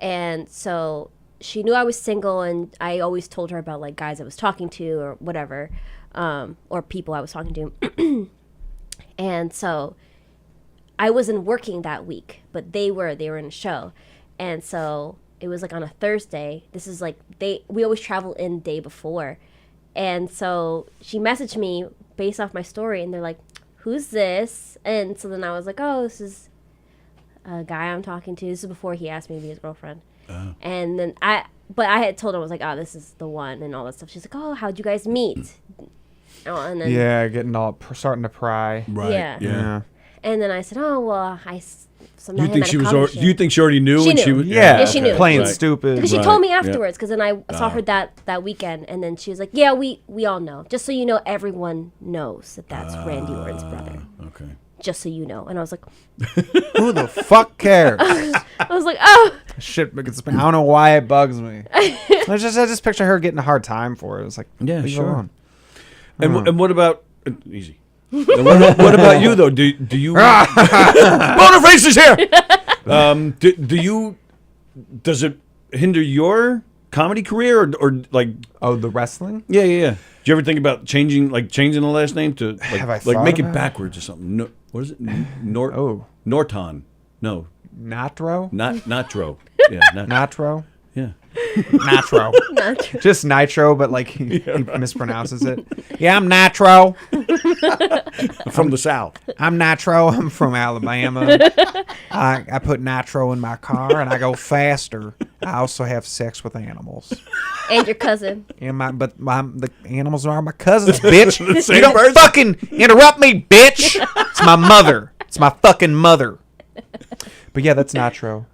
and so she knew I was single, and I always told her about like guys I was talking to or whatever, or people I was talking to. And so I wasn't working that week, but they were in a show. And so it was like on a Thursday. This is like we always travel in day before. And so she messaged me based off my story, and they're like, who's this? And so then I was like, oh, this is a guy I'm talking to. This is before he asked me to be his girlfriend. And then I had told her, I was like, oh, this is the one and all that stuff. She's like, oh, how'd you guys meet? Oh, and then, Yeah, getting all starting to pry. Right. Yeah. And then I said, oh, well, You think she was? Do you think she already knew? She when knew. She was, Yeah, she knew. playing Right. stupid. Because she Right, told me yeah. afterwards, because then I saw her that weekend, and then she was like, yeah, we all know. Just so you know, everyone knows that that's Randy Orton's brother. Okay. Just so you know. And I was like, Who the fuck cares? I was like, oh. Shit, because I don't know why it bugs me. I just picture her getting a hard time for it. It's like, Yeah, leave it sure. alone. And what about easy? What about you though? Do you? Bonerface is here. Do you? Does it hinder your comedy career or like? Oh, the wrestling? Yeah. Do you ever think about changing the last name to Have I like thought make it about it? backwards or something? No, what is it? Norton. No, Natro? Natro. Yeah, Natro? yeah. Natro. Not Just nitro, but like he mispronounces it. Yeah, I'm Natro. From the South. I'm Natro. I'm from Alabama. I put nitro in my car and I go faster. I also have sex with animals. and your cousin. And the animals are my cousins, bitch. The same You don't person? fucking interrupt me, bitch. It's my mother. It's my fucking mother. But yeah, that's Natro.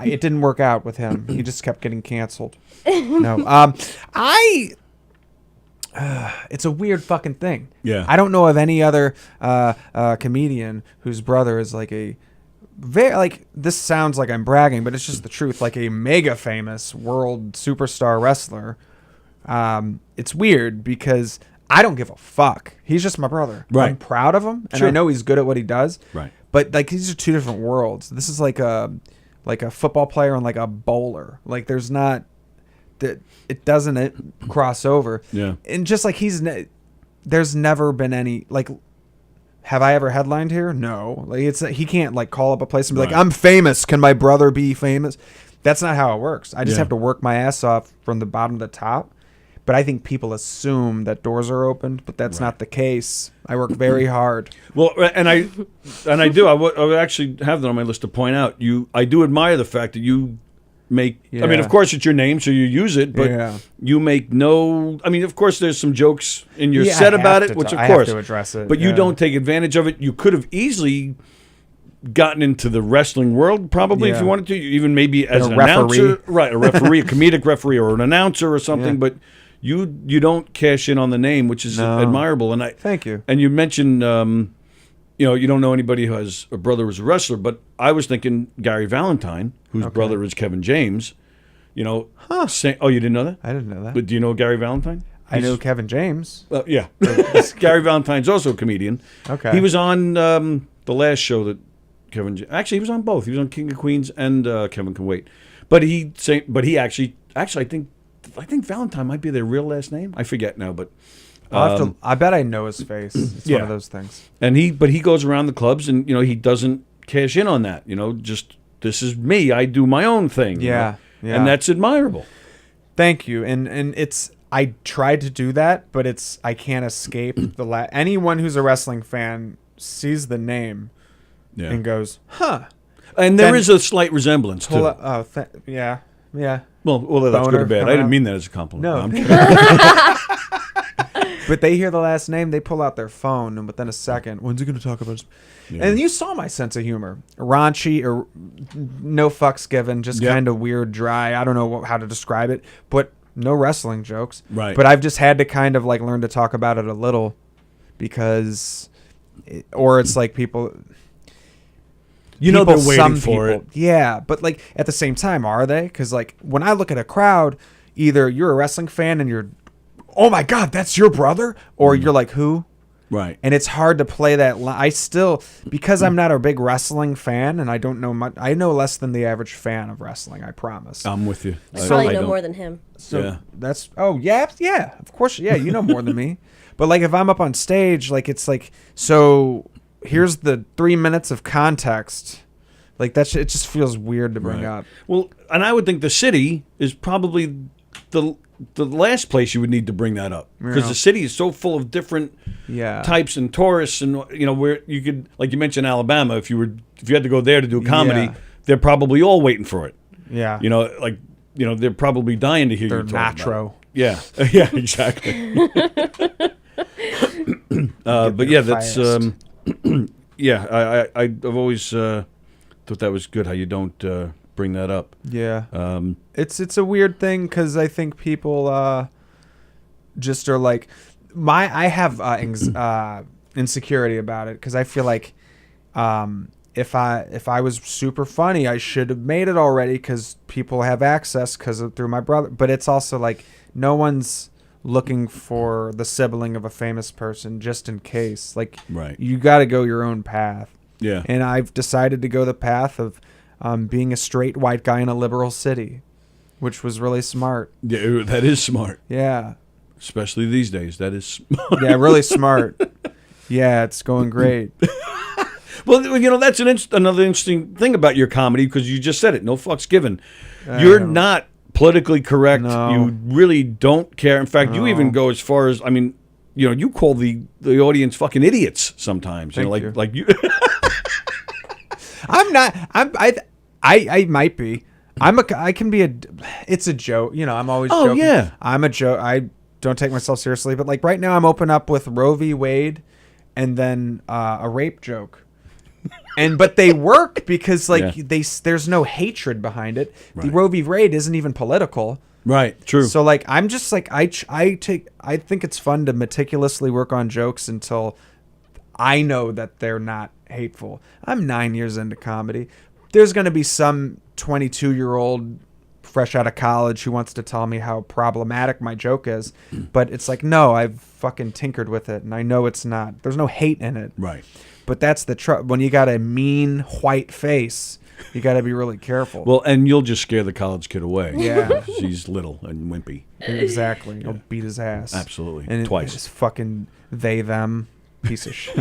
It didn't work out with him. He just kept getting canceled. No. It's a weird fucking thing. Yeah. I don't know of any other comedian whose brother is like a very, like, this sounds like I'm bragging, but it's just the truth, like a mega famous world superstar wrestler. It's weird because I don't give a fuck. He's just my brother. Right. I'm proud of him, and Sure. I know he's good at what he does. Right. But like these are two different worlds. This is like a football player and like a bowler. Like there's not that it doesn't cross over. Yeah. And just like there's never been any like. Have I ever headlined here? No. Like he can't like call up a place and be like, Right. I'm famous. Can my brother be famous? That's not how it works. I just Yeah. have to work my ass off from the bottom to the top. But I think people assume that doors are opened, but that's not the case. I work very hard. Well, and I do. I would actually have that on my list to point out. I do admire the fact that you make. I mean, Yeah. of course, it's your name, so you use it, but Yeah. you make no. I mean, of course, there's some jokes in your Yeah, set I about have it, to which ta- of I have course, to address it, but you yeah. don't take advantage of it. You could have easily gotten into the wrestling world, probably if Yeah. you wanted to. Even maybe as a an referee. announcer, right? A referee, a comedic referee, or an announcer, or something, Yeah. but. You don't cash in on the name, which is No. admirable, and I Thank you. And you mentioned, you don't know anybody who has a brother who's a wrestler, but I was thinking Gary Valentine, whose brother is Kevin James. You know, oh, you didn't know that? I didn't know that. But do you know Gary Valentine? I know Kevin James. Yeah, Gary Valentine's also a comedian. Okay. He was on the last show that actually he was on both. He was on King of Queens and Kevin Can Wait, but he actually I think Valentine might be their real last name. I forget now, but I bet I know his face. It's one of those things. and he goes around the clubs and he doesn't cash in on that. Just this is me. I do my own thing. Yeah. And that's admirable. Thank you. And it's I tried to do that, but I can't escape anyone who's a wrestling fan sees the name Yeah. and goes, huh. And there Then- is a slight resemblance too. Yeah. Yeah. Well, whether that's good or Boner bad, come I didn't out. mean that as a compliment. No. I'm kidding. But they hear the last name, they pull out their phone, and within a second, when's he going to talk about? And you saw my sense of humor, raunchy or no fucks given, just Yep. kind of weird, dry. I don't know how to describe it, but no wrestling jokes. Right. But I've just had to kind of like learn to talk about it a little, because, it's like people. They're waiting some for people, it. Yeah, but like at the same time, are they? Because like when I look at a crowd, either you're a wrestling fan and you're, oh my god, that's your brother, or you're like, who? Right. And it's hard to play that. I still, because I'm not a big wrestling fan, and I don't know much. I know less than the average fan of wrestling. I promise. I'm with you. I probably I know don't- more than him. So Yeah. that's yeah, of course, yeah, you know more than me. But like if I'm up on stage, like it's like, so here's the 3 minutes of context. Like it just feels weird to bring Right. up. Well, and I would think the city is probably the last place you would need to bring that up, because Yeah. the city is so full of different Yeah. types and tourists, and where you could, like you mentioned, Alabama. If you had to go there to do comedy, Yeah. they're probably all waiting for it. Yeah. They're probably dying to hear They're you talk about natro. it. Yeah, yeah, exactly. But yeah, that's fast. I've always thought that was good how you don't bring that up. Yeah. It's a weird thing because I think people just are like, I have insecurity about it because I feel like if I was super funny, I should have made it already because people have access through my brother. But it's also like no one's looking for the sibling of a famous person just in case. Like, Right. you got to go your own path. Yeah. And I've decided to go the path of being a straight white guy in a liberal city, which was really smart. Yeah, that is smart. Yeah. Especially these days. That is smart. Yeah, really smart. Yeah, it's going great. Well, you know, that's another interesting thing about your comedy, because you just said it. No fucks given. You're not politically correct. No. You really don't care. In fact, you even go as far as, I mean, you know, you call the audience fucking idiots sometimes. Thank you know, you. like you. I'm not. I might be. I can be a. It's a joke. You know, I'm always. Oh, joking. yeah. I'm a joke. I don't take myself seriously, but like right now, I'm open up with Roe v. Wade, and then a rape joke. But they work because like there's no hatred behind it. Right. The Roe v. Wade isn't even political. Right. True. So like I'm just like I think it's fun to meticulously work on jokes until I know that they're not hateful. I'm 9 years into comedy. There's going to be some 22-year-old fresh out of college who wants to tell me how problematic my joke is, but it's like, no, I've fucking tinkered with it and I know it's not. There's no hate in it. Right. But that's the trouble. When you got a mean white face, you got to be really careful. Well, and you'll just scare the college kid away. Yeah. He's little and wimpy. Exactly. You'll beat his ass. Absolutely. And Twice. It's fucking they, them piece of shit.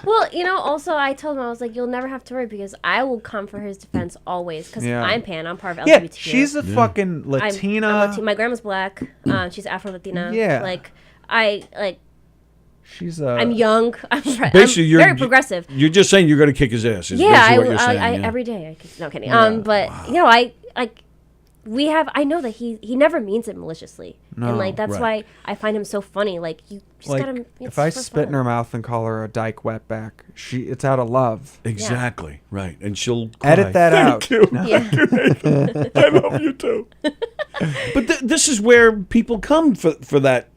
Well, you know, also I told him, I was like, you'll never have to worry because I will come for his defense always because I'm pan. I'm part of LGBTQ. Yeah, she's a fucking Latina. I'm my grandma's black. She's Afro-Latina. Yeah. I'm young. Basically, I'm very progressive. You're just saying you're going to kick his ass. Is Yeah, what you're saying, every day. No kidding. But you know, I know that he never means it maliciously, and like that's why I find him so funny. Like you just like, gotta. if I spit in her mouth and call her a dyke wetback, it's out of love. Exactly. Right. And she'll cry. Edit that out. You. No. Yeah. I love you too. But this is where people come for that.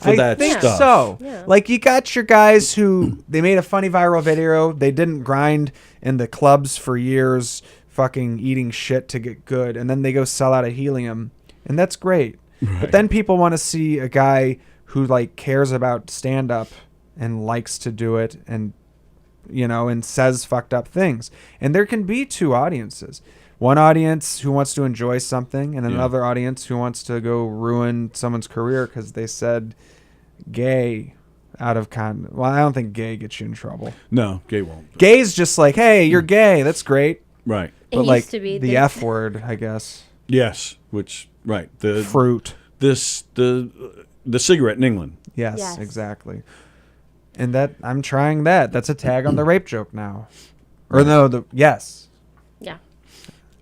I think stuff. so. Yeah. Like you got your guys who they made a funny viral video. They didn't grind in the clubs for years, fucking eating shit to get good, and then they go sell out of helium, and that's great. Right. But then people want to see a guy who like cares about stand up and likes to do it, and you know, and says fucked up things. And there can be two audiences. One audience who wants to enjoy something, and another audience who wants to go ruin someone's career because they said gay out of Well, I don't think gay gets you in trouble. No, gay won't. Gay's just like, hey, you're gay. That's great. Right. It But used like to be the F word, I guess. Yes. Which the Fruit. The cigarette in England. Yes, exactly. And that I'm trying that. That's a tag on the rape joke now. Or no, yes. Yeah.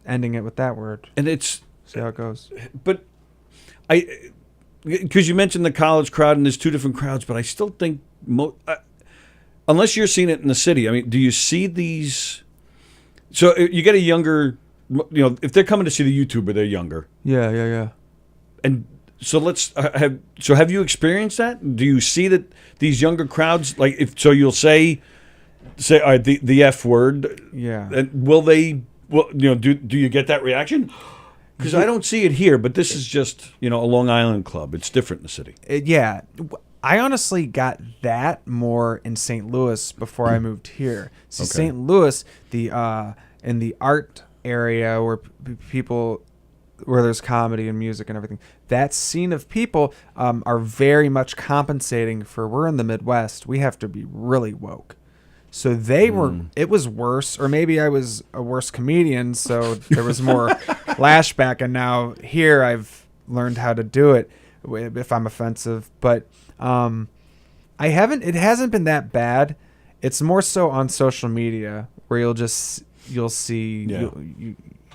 Ending it with that word. And it's see how it goes. But because you mentioned the college crowd and there's two different crowds, but I still think unless you're seeing it in the city, I mean, do you see these? So you get a younger, you know, if they're coming to see the YouTuber, they're younger. Yeah. And so have you experienced that? Do you see that these younger crowds, like you'll say all right, the F word? Yeah. And will they? Well, you know, do you get that reaction? Because I don't see it here, but this is just, you know, a Long Island club. It's different in the city. Yeah. I honestly got that more in St. Louis before I moved here. See, St. Louis, in the art area where where there's comedy and music and everything, that scene of people are very much compensating for, we're in the Midwest, we have to be really woke. So they were, it was worse, or maybe I was a worse comedian, so there was more lashback, and now here I've learned how to do it if I'm offensive. But it hasn't been that bad. It's more so on social media where you'll see,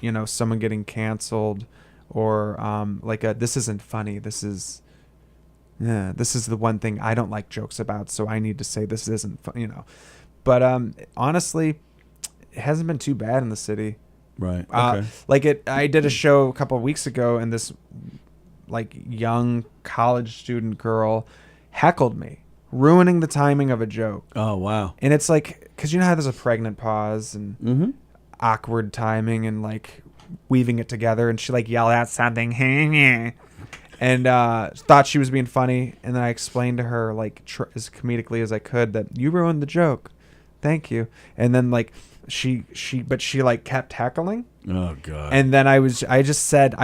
you know, someone getting canceled, or this isn't funny. This is the one thing I don't like jokes about, so I need to say this isn't fun, you know. But honestly, it hasn't been too bad in the city. Right. Okay. I did a show a couple of weeks ago, and this like young college student girl heckled me, ruining the timing of a joke. Oh, wow. And it's like, because you know how there's a pregnant pause and awkward timing and like weaving it together, and she like yelled out something, and and thought she was being funny. And then I explained to her, like, as comedically as I could, that you ruined the joke. Thank you. And then, like, she like kept heckling. Oh God. And then I just said,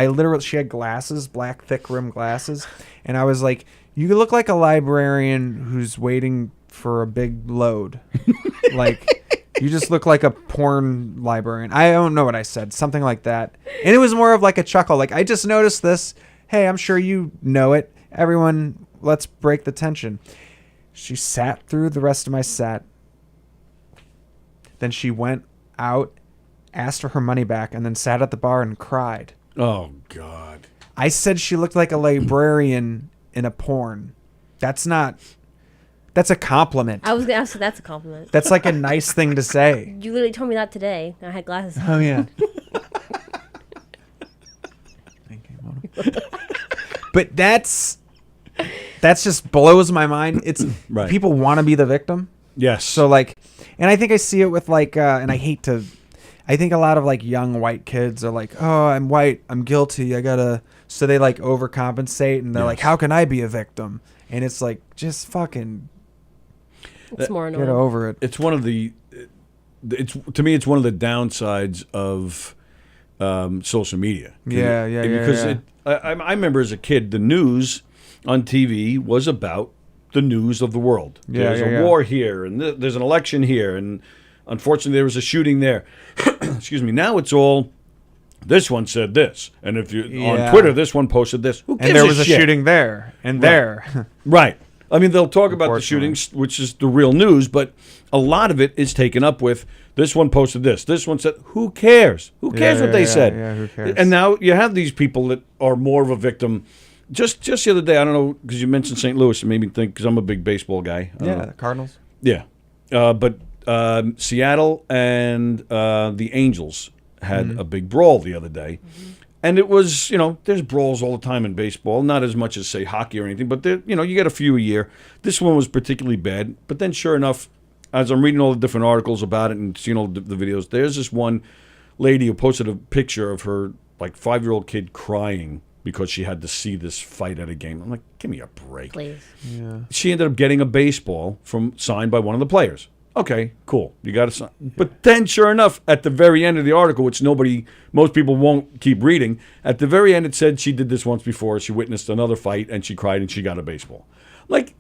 she had glasses, black thick rim glasses, and I was like, you look like a librarian who's waiting for a big load. Like, you just look like a porn librarian. I don't know what I said, something like that. And it was more of like a chuckle. Like, I just noticed this. Hey, I'm sure you know it. Everyone, let's break the tension. She sat through the rest of my set. Then she went out, asked for her money back, and then sat at the bar and cried. Oh, God. I said she looked like a librarian in a porn. That's a compliment. I was going to ask if that's a compliment. That's like a nice thing to say. You literally told me that today. I had glasses. Oh, yeah. But that's just blows my mind. It's right. People want to be the victim. Yes. So, like, and I think I see it with, like, and I think a lot of, like, young white kids are like, oh, I'm white, I'm guilty, so they, like, overcompensate, and they're like, how can I be a victim? And it's like, just fucking it's more annoying. Get over it. It's one of the, to me, it's one of the downsides of social media. Because I remember as a kid, the news on TV was about the news of the world. There's a war here, and there's an election here, and unfortunately there was a shooting there. Excuse me. Now it's all, this one said this, and if you on Twitter, this one posted this. Who gives and there was a shit? shooting there and there. Right. I mean, they'll talk about the shootings, which is the real news, but a lot of it is taken up with, this one posted this. This one said, who cares? Who cares what they said? Yeah, who cares? And now you have these people that are more of a victim. Just the other day, I don't know, because you mentioned St. Louis, it made me think, because I'm a big baseball guy. The Cardinals. Yeah. But Seattle and the Angels had a big brawl the other day. Mm-hmm. And it was, there's brawls all the time in baseball, not as much as, say, hockey or anything, but, you get a few a year. This one was particularly bad. But then, sure enough, as I'm reading all the different articles about it and seeing all the videos, there's this one lady who posted a picture of her, like, 5-year-old kid crying because she had to see this fight at a game. I'm like, give me a break. Please. Yeah. She ended up getting a baseball signed by one of the players. Okay, cool. You got to sign. But then, sure enough, at the very end of the article, which most people won't keep reading, at the very end it said she did this once before. She witnessed another fight, and she cried, and she got a baseball. Like,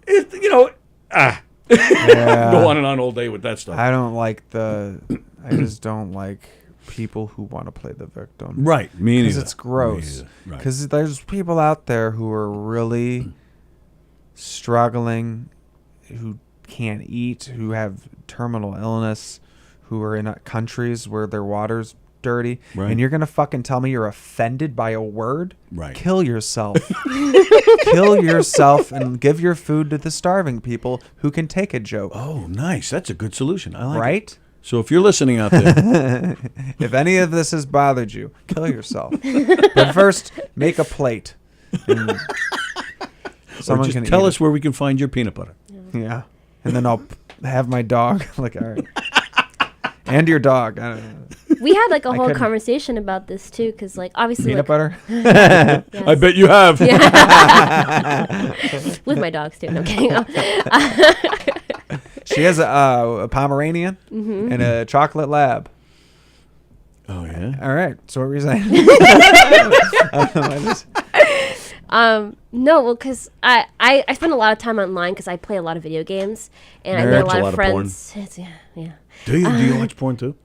Go on and on all day with that stuff. I just don't like people who want to play the victim. Right. Me neither. Because it's gross. Because there's people out there who are really struggling, who can't eat, who have terminal illness, who are in countries where their water's dirty, and you're gonna fucking tell me you're offended by a word? Right. Kill yourself. Kill yourself and give your food to the starving people who can take a joke. Oh, nice. That's a good solution. I like it. Right? So if you're listening out there, if any of this has bothered you, kill yourself. But first, make a plate. And someone can tell us where we can find your peanut butter. Yeah. And then I'll have my dog. Like, all right. And your dog. I don't know. We had like a whole conversation about this too, because like obviously peanut butter. Yes. I bet you have. Yeah. With my dogs too. No I'm kidding. She has a Pomeranian and a chocolate lab. Oh yeah. All right. So what were you saying? No, well, because I spend a lot of time online because I play a lot of video games and I met a lot of friends. Yeah. Do you watch porn too?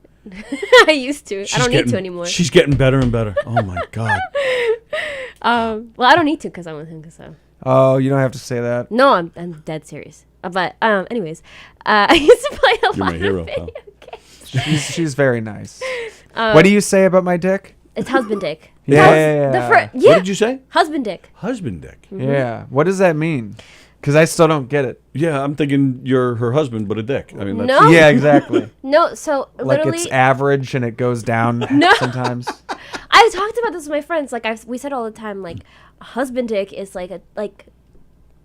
I used to. I don't need to anymore. She's getting better and better. Oh my god. Well, I don't need to because I'm with him. So. Oh, you don't have to say that. No, I'm dead serious. But anyways, I used to play a lot of video games. She's very nice. What do you say about my dick? It's husband dick. Yeah. What did you say? Husband dick. Husband dick. Mm-hmm. Yeah. What does that mean? Because I still don't get it. Yeah, I'm thinking you're her husband, but a dick. I mean, that's no. Yeah, exactly. No, so literally, like it's average and it goes down sometimes. I've talked about this with my friends. Like we said all the time. Like husband dick is like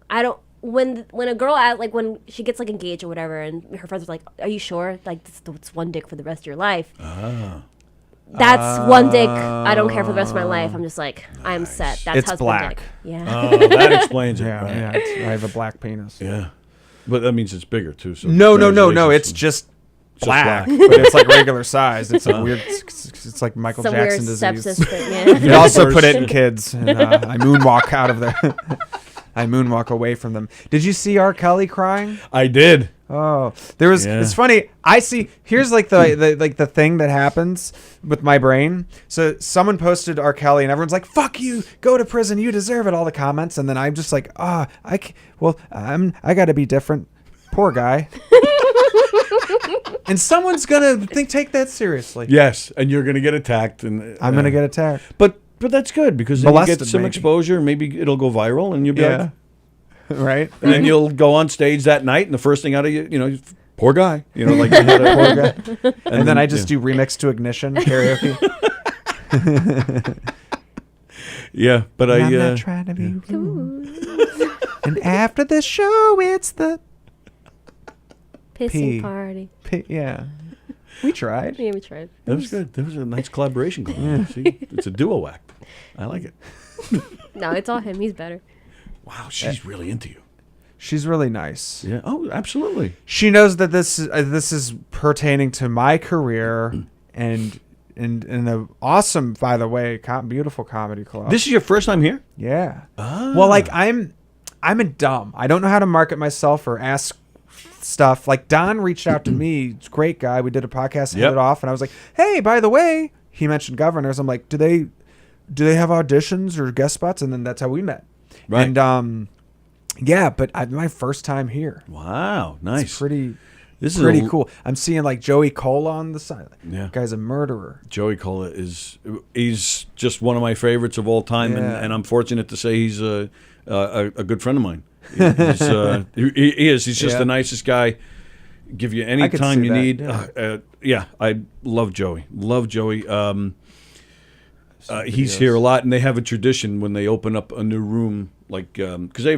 I don't. When a girl when she gets like engaged or whatever, and her friends are like, "Are you sure? Like it's one dick for the rest of your life." That's one dick. I don't care for the rest of my life. I'm just like, I'm set. That's It's husband black. dick. Yeah. Oh, that explains it. Yeah, right. yeah. I have a black penis. Yeah. But that means it's bigger, too. So No. It's congratulations. just Just black, black. but it's like regular size. It's like weird. It's like Michael Some Jackson weird disease. sepsis thing. Yeah. You also put it in kids, and I moonwalk out of there. I moonwalk away from them. Did you see R. Kelly crying? I did. Oh, there was. Yeah. It's funny. I see. Here's like the thing that happens with my brain. So someone posted R. Kelly, and everyone's like, "Fuck you, go to prison, you deserve it." All the comments, and then I'm just like, I got to be different. Poor guy. And someone's gonna take that seriously. Yes, and you're going to get attacked. And I'm gonna get attacked. But that's good because then you Molested, get some maybe. exposure. Maybe it'll go viral, and you'll be like, Right. and then you'll go on stage that night, and the first thing out of you, poor guy, like you had a poor guy. And then I just do remix to Ignition karaoke. Yeah, but I'm not trying to be rude. And after the show, it's the Pissing party. yeah. We tried. Yeah, we tried. That was good. That was a nice collaboration going on. See, it's a duo act. I like it. No, it's all him. He's better. Wow, she's really into you. She's really nice. Yeah. Oh, absolutely. She knows that this is pertaining to my career and an awesome, by the way, beautiful comedy club. This is your first time here? Yeah. Ah. Well, like I'm a dumb. I don't know how to market myself or ask stuff. Like Don reached out to me. He's a great guy. We did a podcast, hit it off, and I was like, "Hey, by the way," he mentioned Governors. I'm like, "Do they have auditions or guest spots?" And then that's how we met. Right. And yeah, but my first time here. Wow, nice. It's pretty This pretty is cool. I'm seeing like Joey Cola on the side. Yeah. Guy's a murderer. Joey Cola he's just one of my favorites of all time, Yeah. and I'm fortunate to say he's a good friend of mine. He's, he is. He's just the nicest guy. Give you any could time see you that, need. yeah. I love Joey. Love Joey. He's here a lot, and they have a tradition when they open up a new room, like because they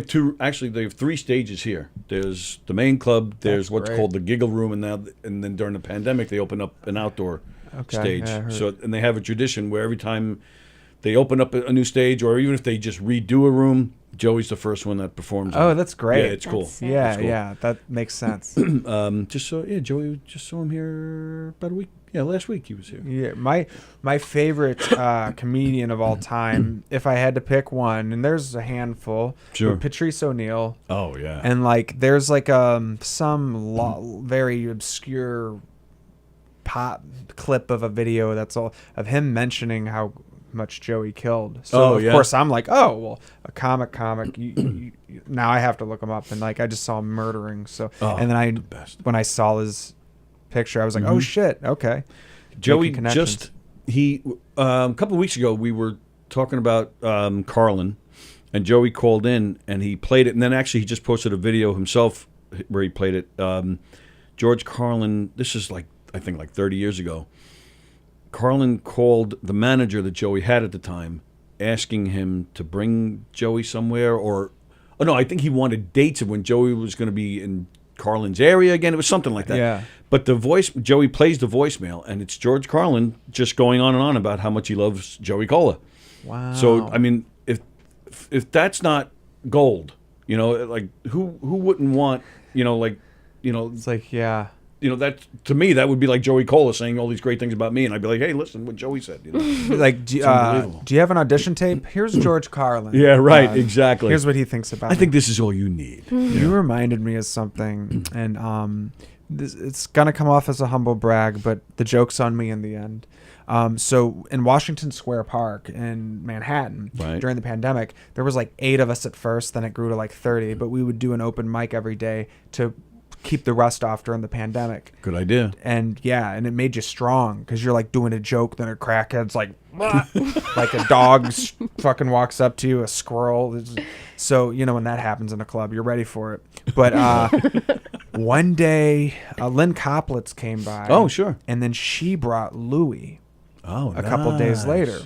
have three stages here. There's the main club. There's what's called the Giggle Room, and then during the pandemic they open up an outdoor stage. Yeah, I heard. So and they have a tradition where every time they open up a new stage, or even if they just redo a room, Joey's the first one that performs. Oh, that's great. Yeah, it's cool. sick. Yeah, It's cool. yeah, that makes sense. Joey just saw him here about a week. Yeah, last week he was here. Yeah, my favorite comedian of all time, if I had to pick one, and there's a handful, Sure. but Patrice O'Neal. Oh yeah. And like there's like some very obscure pop clip of a video that's all of him mentioning how much Joey killed. So of course I'm like, oh well, a comic. You, now I have to look him up, and like I just saw him murdering. So and then when I saw his picture, I was like, oh shit, okay. Joey Making connections. a couple of weeks ago we were talking about Carlin, and Joey called in and he played it, and then actually he just posted a video himself where he played it. George Carlin, this is I think 30 years ago. Carlin called the manager that Joey had at the time, asking him to bring Joey somewhere, I think he wanted dates of when Joey was going to be in Carlin's area again. It was something like that. Yeah. But Joey plays the voicemail, and it's George Carlin just going on and on about how much he loves Joey Cola. Wow. So I mean, if that's not gold, like who wouldn't want, it's like, yeah. That to me that would be like Joey Cola saying all these great things about me, and I'd be like, hey, listen, what Joey said. Like, do you have an audition tape? Here's George Carlin. Yeah, right, exactly. Here's what he thinks about I me. think this is all you need. You reminded me of something, and it's gonna come off as a humble brag, but the joke's on me in the end. So in Washington Square Park in Manhattan during the pandemic, there was like 8 of us at first, then it grew to like 30, but we would do an open mic every day to keep the rust off during the pandemic. Good idea. And it made you strong because you're like doing a joke, then a crackhead's like like a dog fucking walks up to you, a squirrel. So when that happens in a club, you're ready for it. But one day Lynn Coplitz came by. Oh, sure. And then she brought Louie a couple days later.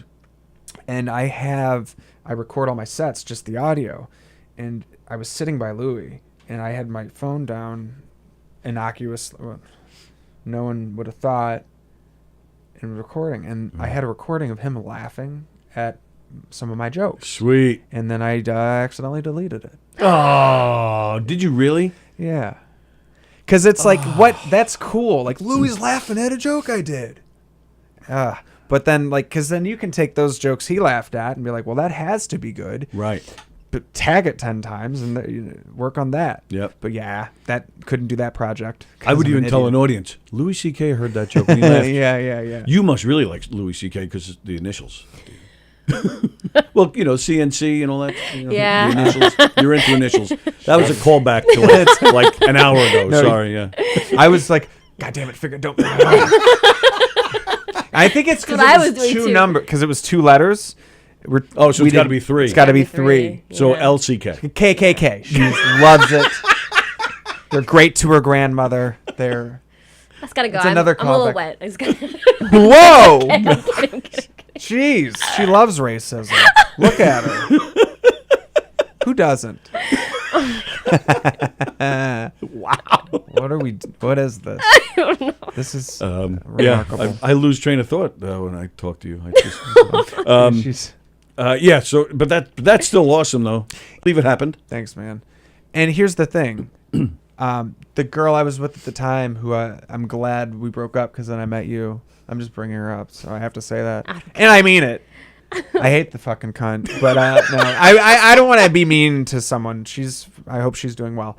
And I record all my sets, just the audio. And I was sitting by Louie, and I had my phone down, innocuous. No one would have thought. and recording, and I had a recording of him laughing at some of my jokes. Sweet. And then I accidentally deleted it. Oh, did you really? Yeah. Because it's like, what? That's cool. Like, Louie's laughing at a joke I did. But then, like, because then you can take those jokes he laughed at and be like, well, that has to be good. Right. But tag it 10 times and work on that. Yep. But yeah, that couldn't do that project. I would even tell an audience, Louis C.K. heard that joke and he laughed. Yeah. You must really like Louis C.K. because the initials. Well, CNC and all that. Yeah. The initials. You're into initials. That was a callback to like an hour ago. No, Sorry, yeah. I was like, God damn it, don't. I think it's because I it was was doing two too. numbers, because it was 2 letters. So it's got to be 3. It's got to be 3. So Yeah. LCK. KKK. She loves it. They're great to her grandmother. That's gotta go. It's another I'm a little callback. wet. I just gotta... Whoa! I'm kidding. Jeez, she loves racism. Look at her. Who doesn't? Wow. What is this? I don't know. This is Yeah, remarkable. I lose train of thought when I talk to you. I just, yeah. So, but that's still awesome though. Believe it happened. Thanks, man. And here's the thing. The girl I was with at the time, who I'm glad we broke up because then I met you. I'm just bringing her up, so I have to say that. And I mean it. I hate the fucking cunt. But no, I don't want to be mean to someone. I hope she's doing well.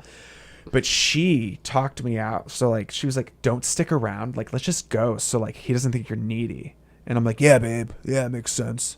But she talked me out. So, like, she was like, don't stick around. Like, let's just go. So, like, he doesn't think you're needy. And I'm like, yeah, babe. Yeah, it makes sense.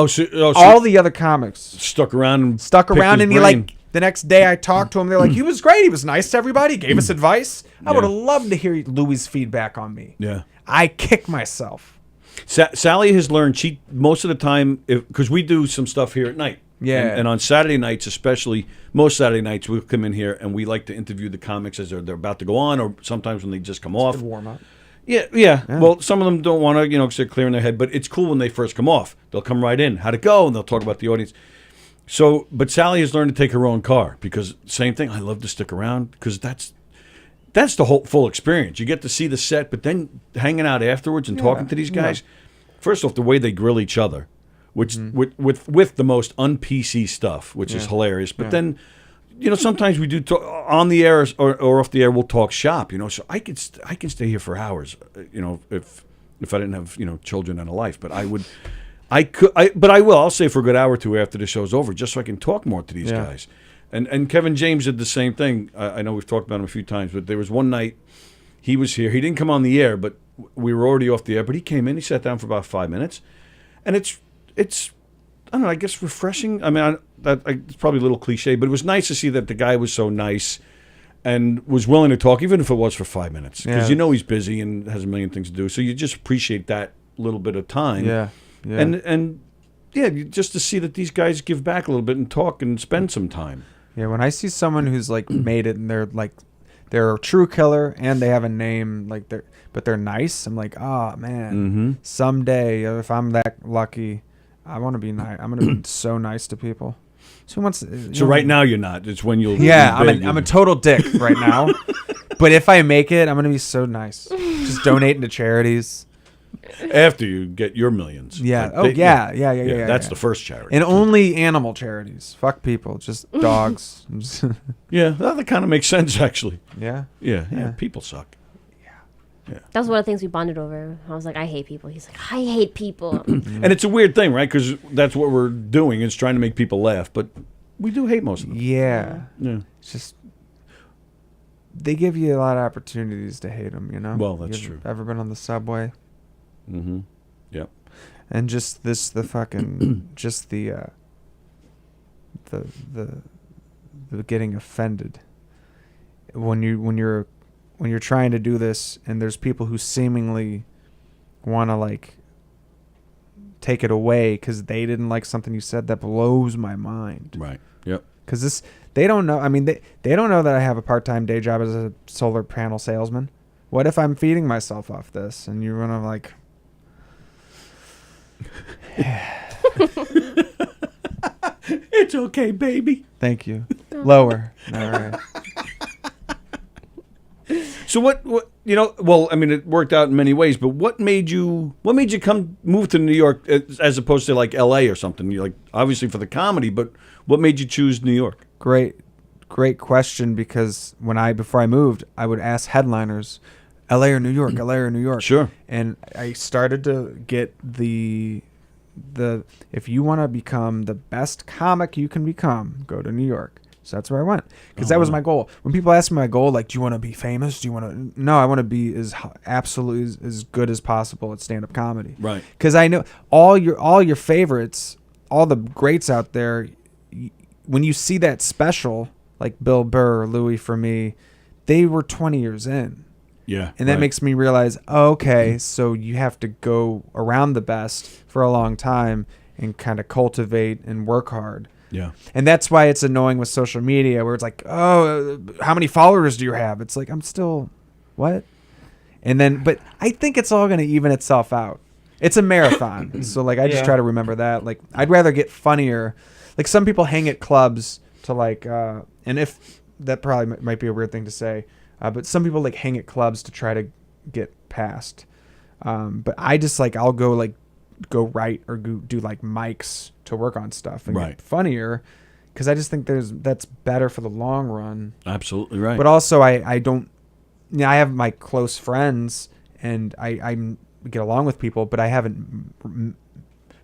So All the other comics stuck around and and he like the next day I talked to him. They're like, he was great. He was nice to everybody. Gave us advice. I would have loved to hear Louis' feedback on me. Yeah. I kick myself. Sally has learned most of the time, because we do some stuff here at night. Yeah. And on Saturday nights, especially, most Saturday nights, we'll come in here and we like to interview the comics as they're about to go on, or sometimes when they just come off. Warm up. Yeah. Well, some of them don't want to, because they're clearing their head. But it's cool when they first come off. They'll come right in. How'd it go? And they'll talk about the audience. So, but Sally has learned to take her own car because same thing. I love to stick around because that's the whole full experience. You get to see the set, but then hanging out afterwards and talking to these guys. First off, the way they grill each other, which with the most un-PC stuff, which is hilarious. But then, sometimes we do talk on the air or off the air. We'll talk shop. So I can stay here for hours. If I didn't have children and a life, but I would. But I will. I'll stay for a good hour or two after the show's over, just so I can talk more to these guys. And Kevin James did the same thing. I know we've talked about him a few times, but there was one night he was here. He didn't come on the air, but we were already off the air. But he came in. He sat down for about 5 minutes, and it's I don't know. I guess refreshing. I mean, it's probably a little cliche, but it was nice to see that the guy was so nice and was willing to talk, even if it was for 5 minutes, because he's busy and has a million things to do. So you just appreciate that little bit of time. Yeah. And just to see that these guys give back a little bit and talk and spend some time. Yeah, when I see someone who's like made it and they're a true killer and they have a name but they're nice, I'm like, oh man, someday if I'm that lucky, I want to be nice. I'm gonna be so nice to people. So right now you're not. It's when you'll. Yeah, I'm a total dick right now. But if I make it, I'm gonna be so nice. Just donating to charities. After you get your millions. Yeah. Yeah. That's Yeah. the first charity. And only animal charities. Fuck people. Just dogs. Yeah, that kind of makes sense, actually. Yeah. Yeah. People suck. That was one of the things we bonded over. I was like, I hate people. He's like, I hate people. And it's a weird thing, right? Because that's what we're doing, is trying to make people laugh. But we do hate most of them. Yeah. It's just... They give you a lot of opportunities to hate them, Well, that's true. Ever been on the subway? Mm-hmm. Yep. And just the fucking just the getting offended when you're trying to do this and there's people who seemingly want to take it away because they didn't like something you said. That blows my mind. Right. Yep. Because they don't know. I mean, they don't know that I have a part-time day job as a solar panel salesman. What if I'm feeding myself off this and you're gonna like. It's okay, baby. Thank you. Lower. All right. So what well, I mean, it worked out in many ways, but what made you move to New York as opposed to like L.A. or something? You're like, obviously for the comedy, but what made you choose New York? Great question, because before I moved, I would ask headliners, L.A. or New York, L.A. or New York. Sure. And I started to get the if you want to become the best comic you can become, go to New York. So that's where I went, because that was my goal. When people ask me my goal, like, do you want to be famous? Do you want to? No, I want to be absolutely as good as possible at stand-up comedy. Right. Because I know all your favorites, all the greats out there. When you see that special, like Bill Burr or Louis, for me, they were 20 years in. Yeah. And that makes me realize, okay, so you have to go around the best for a long time and kind of cultivate and work hard. Yeah. And that's why it's annoying with social media, where it's like, oh, how many followers do you have? It's like, I'm still, what? And then, but I think it's all going to even itself out. It's a marathon. So like, I just try to remember that. Like, I'd rather get funnier. Like, some people hang at clubs to like, and if that probably might be a weird thing to say, but some people like hang at clubs to try to get past. But I just like, I'll go write or do like mics to work on stuff and get funnier, because I just think that's better for the long run. Absolutely right. But also I don't, I have my close friends and I get along with people, but I haven't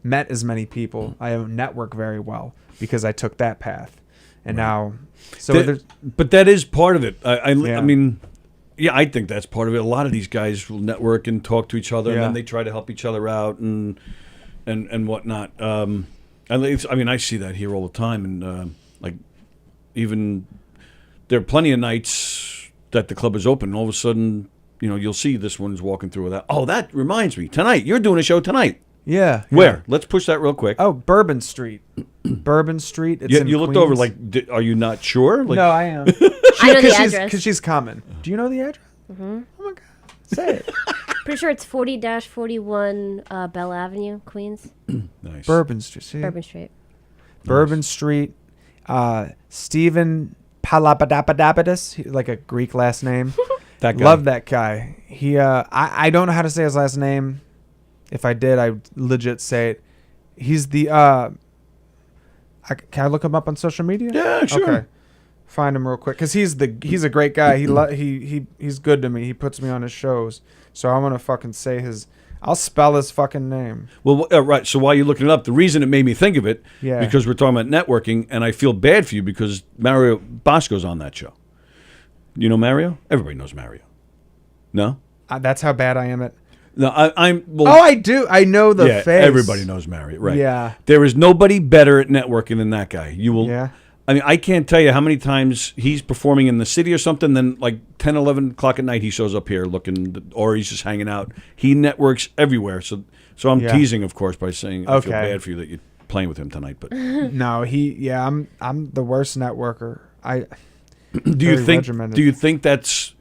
met as many people. I don't network very well because I took that path. And now, so but that is part of it. I mean, yeah, I think that's part of it. A lot of these guys will network and talk to each other, and then they try to help each other out and whatnot. I mean, I see that here all the time, and like, even there are plenty of nights that the club is open, and all of a sudden, you'll see this one's walking through with that. Oh, that reminds me, tonight you're doing a show tonight. Yeah. Where? Let's push that real quick. Oh, Bourbon Street. Bourbon Street. It's in you looked Queens. over like, are you not sure? Like, no, I am. I know the address. Because she's coming. Do you know the address? Mm-hmm. Oh, my God. Say it. Pretty sure it's 40-41 Bell Avenue, Queens. Nice. Bourbon Street. See? Bourbon Street. Bourbon Street. Stephen Palapadapadapidis, like a Greek last name. That guy. Love that guy. He. I don't know how to say his last name. If I did, I'd legit say it. He's the. Can I look him up on social media? Yeah, sure. Okay. Find him real quick, because he's a great guy. He's good to me. He puts me on his shows, so I'm gonna fucking say his. I'll spell his fucking name. Well, right. So while you're looking it up, the reason it made me think of it, because we're talking about networking, and I feel bad for you because Mario Bosco's on that show. You know Mario? Everybody knows Mario. No? That's how bad I am at. No, I'm. Well, I do. I know the face. Everybody knows Mario, right? Yeah. There is nobody better at networking than that guy. You will. Yeah. I mean, I can't tell you how many times he's performing in the city or something, then like 10, 11 o'clock at night he shows up here looking, or he's just hanging out. He networks everywhere. So I'm teasing, of course, by saying I feel bad for you that you're playing with him tonight. But no, I'm the worst networker. Do you think that's?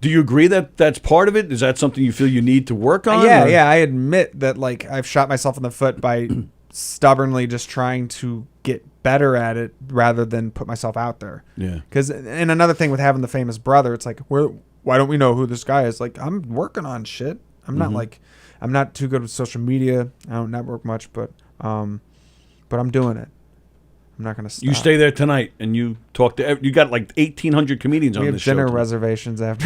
Do you agree that that's part of it? Is that something you feel you need to work on? Yeah. I admit that, like, I've shot myself in the foot by stubbornly just trying to get better at it rather than put myself out there. Yeah. And another thing with having the famous brother, it's like, why don't we know who this guy is? Like, I'm working on shit. I'm not too good with social media. I don't network much, but I'm doing it. I'm not gonna stop. You stay there tonight and you talk to. You got like 1,800 comedians on this show. We have dinner reservations after.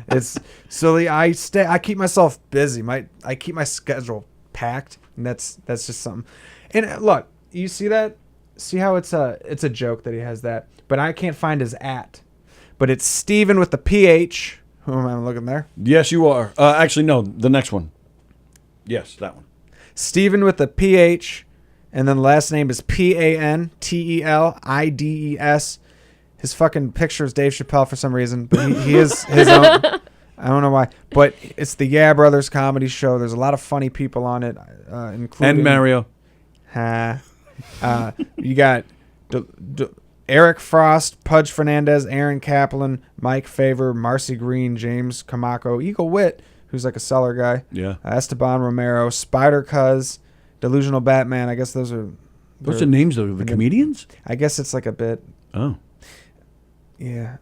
It's silly. I keep myself busy. I keep my schedule packed, and that's just something. And look, you see that? See how it's a joke that he has that, but I can't find his @. But it's Steven with the PH. Who am I looking there? Yes, you are. Actually, no, the next one. Yes, that one. Steven with the PH. And then the last name is Pantelides. His fucking picture is Dave Chappelle for some reason, but he is his own. I don't know why, but it's the Yeah Brothers comedy show. There's a lot of funny people on it, including and Mario. You got Eric Frost, Pudge Fernandez, Aaron Kaplan, Mike Favor, Marcy Green, James Kamako, Eagle Witt, who's like a seller guy. Yeah. Esteban Romero, Spider Cuz. Delusional Batman. I guess those are. What's the names of the comedians? I guess it's like a bit. Oh. Yeah.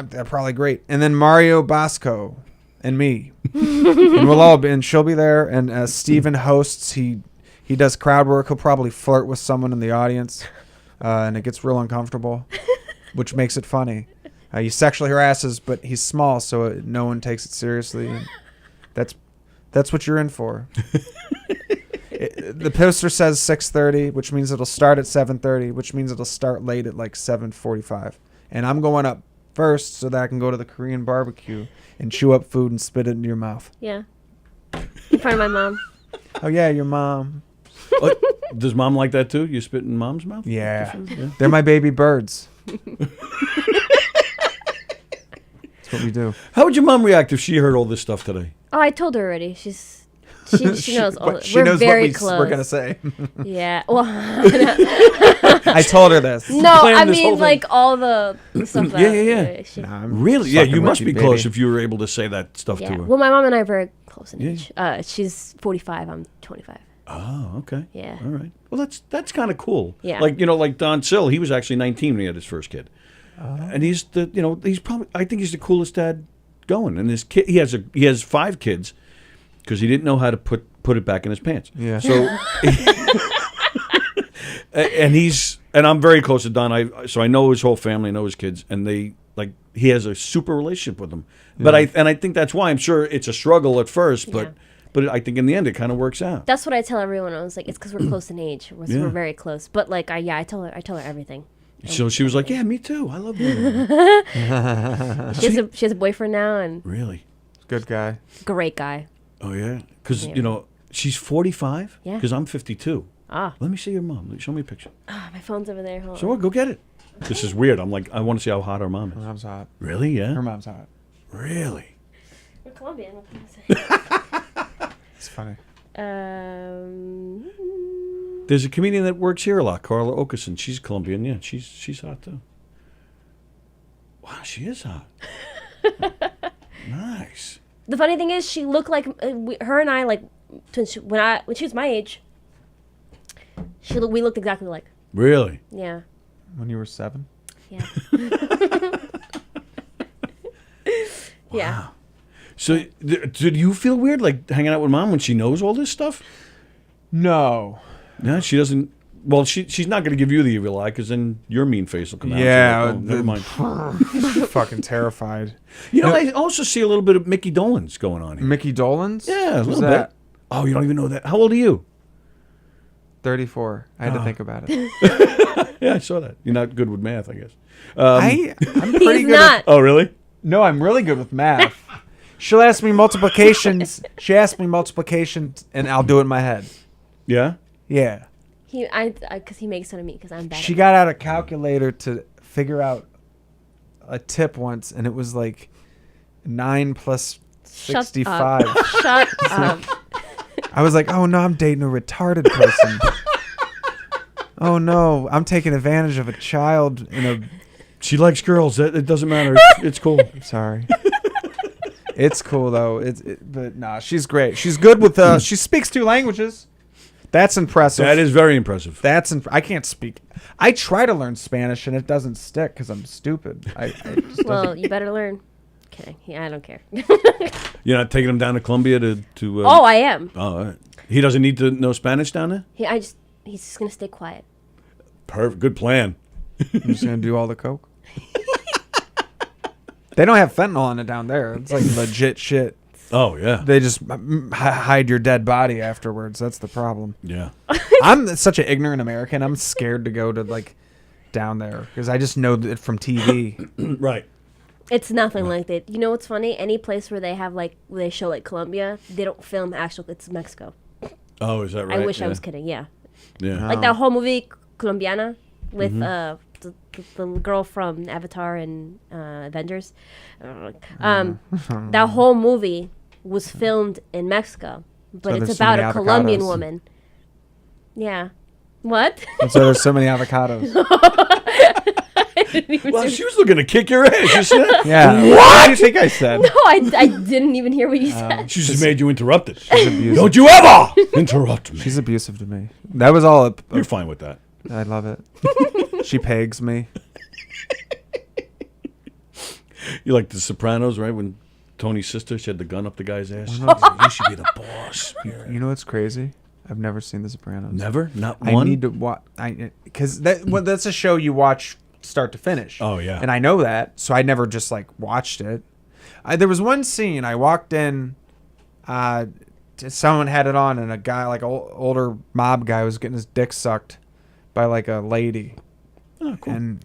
They're probably great. And then Mario Bosco and me. And we'll all be, and she'll be there. And Steven hosts. He does crowd work. He'll probably flirt with someone in the audience. And it gets real uncomfortable, which makes it funny. He sexually harasses, but he's small, so no one takes it seriously. And that's what you're in for. The poster says 6:30, which means it'll start at 7:30, which means it'll start late at like 7:45. And I'm going up first so that I can go to the Korean barbecue and chew up food and spit it into your mouth. Yeah. In front of my mom. Oh, yeah, your mom. Oh, does mom like that too? You spit in mom's mouth? Yeah. They're my baby birds. That's what we do. How would your mom react if she heard all this stuff today? Oh, I told her already. She knows all. She We're knows very what close. we're going to say. Yeah. Well, I told her this. no, I this whole mean thing. like all the stuff. Yeah. Nah, I'm Really? Yeah, fucking you with must be baby. close if you were able to say that stuff Yeah. to her. Well, my mom and I are very close in Yeah. age. She's 45. I'm 25. Oh, okay. Yeah. All right. Well, that's kind of cool. Yeah. Like Don Sill, he was actually 19 when he had his first kid. And he's probably, I think he's the coolest dad going. And his kid, he has 5 kids because he didn't know how to put it back in his pants. Yeah. So, and I'm very close to Don. So I know his whole family, I know his kids, and he has a super relationship with them. But I think that's why I'm sure it's a struggle at first, but I think in the end it kind of works out. That's what I tell everyone. I was like, it's because we're close in age. We're Yeah. very close. But like, I tell her everything. So she was like, "Yeah, me too. I love you." She has a boyfriend now, and Really? Good guy. great guy. Oh yeah, because Yeah. she's 45. Yeah. Because I'm 52. Ah, Let me see your mom. Show me a picture. my phone's over there. Hold So on. what? Go get it. This is weird. I'm like, I want to see how hot her mom Her is. mom's hot. Really? Yeah. Her mom's hot. Really? We're Colombian. What can I say? It's funny. There's a comedian that works here a lot, Carla Okerson. She's Colombian. Yeah, she's hot too. Wow, she is hot. Nice. The funny thing is, she looked like her and I like when she was my age. We looked exactly alike. Really? Yeah. When you were 7? Yeah. Yeah. So, did you feel weird, like hanging out with mom when she knows all this stuff? No. No, she doesn't. Well, she's not going to give you the evil eye because then your mean face will come out. Yeah, So, never mind. Fucking terrified. You know, I also see a little bit of Mickey Dolenz going on here. Mickey Dolenz? Yeah, a Who's little that? bit. Oh, you don't even know that. How old are you? 34. I had to think about it. Yeah, I saw that. You're not good with math, I guess. I'm pretty He's good. not. Oh, really? No, I'm really good with math. She'll ask me multiplications. She asks me multiplications, and I'll do it in my head. Yeah? Yeah. Because he makes fun of me because I'm bad. She got out a calculator to figure out a tip once, and it was like 9 plus 65. Shut up. I was like, oh no, I'm dating a retarded person. Oh no, I'm taking advantage of a child in a... She likes girls. It doesn't matter. It's cool. Sorry. It's cool though. But nah, she's great. She's good with she speaks 2 languages. That's impressive. That is very impressive. I can't speak. I try to learn Spanish and it doesn't stick because I'm stupid. Well, you better learn. Kidding. Yeah, I don't care. You're not taking him down to Colombia to Oh, I am. Oh, all right. He doesn't need to know Spanish down there? He's just gonna stay quiet. Perfect. Good plan. I'm just gonna do all the coke. They don't have fentanyl in it down there. It's like legit shit. Oh, yeah. They just hide your dead body afterwards. That's the problem. Yeah. I'm such an ignorant American. I'm scared to go to like down there because I just know it from TV. Right. It's nothing like that. You know what's funny? Any place where they have where they show like Colombia, they don't film actual. It's Mexico. Oh, is that right? I wish I was kidding. Yeah. Yeah. Like that whole movie Colombiana with the girl from Avatar and Avengers. That whole movie was filmed in Mexico, but So it's there's so about many a Colombian avocados. woman. Yeah. What? And so there's so many avocados. Well, she was looking to kick your ass. You see that? Yeah. What do you think I said? No, I didn't even hear what you said. She just made you interrupt it. abusive. Don't you ever interrupt me. She's abusive to me. That was all. You're fine with that. I love it. She pegs me. You like The Sopranos, right? When Tony's sister, she had the gun up the guy's ass. She's like, you should be the boss. You know what's crazy? I've never seen The Sopranos. Never? Not one? I need to watch. Because that's a show you watch start to finish. Oh, yeah. And I know that, so I never just like watched it. There was one scene I walked in. Someone had it on, and a guy, like an older mob guy, was getting his dick sucked by like a lady. Oh, cool. And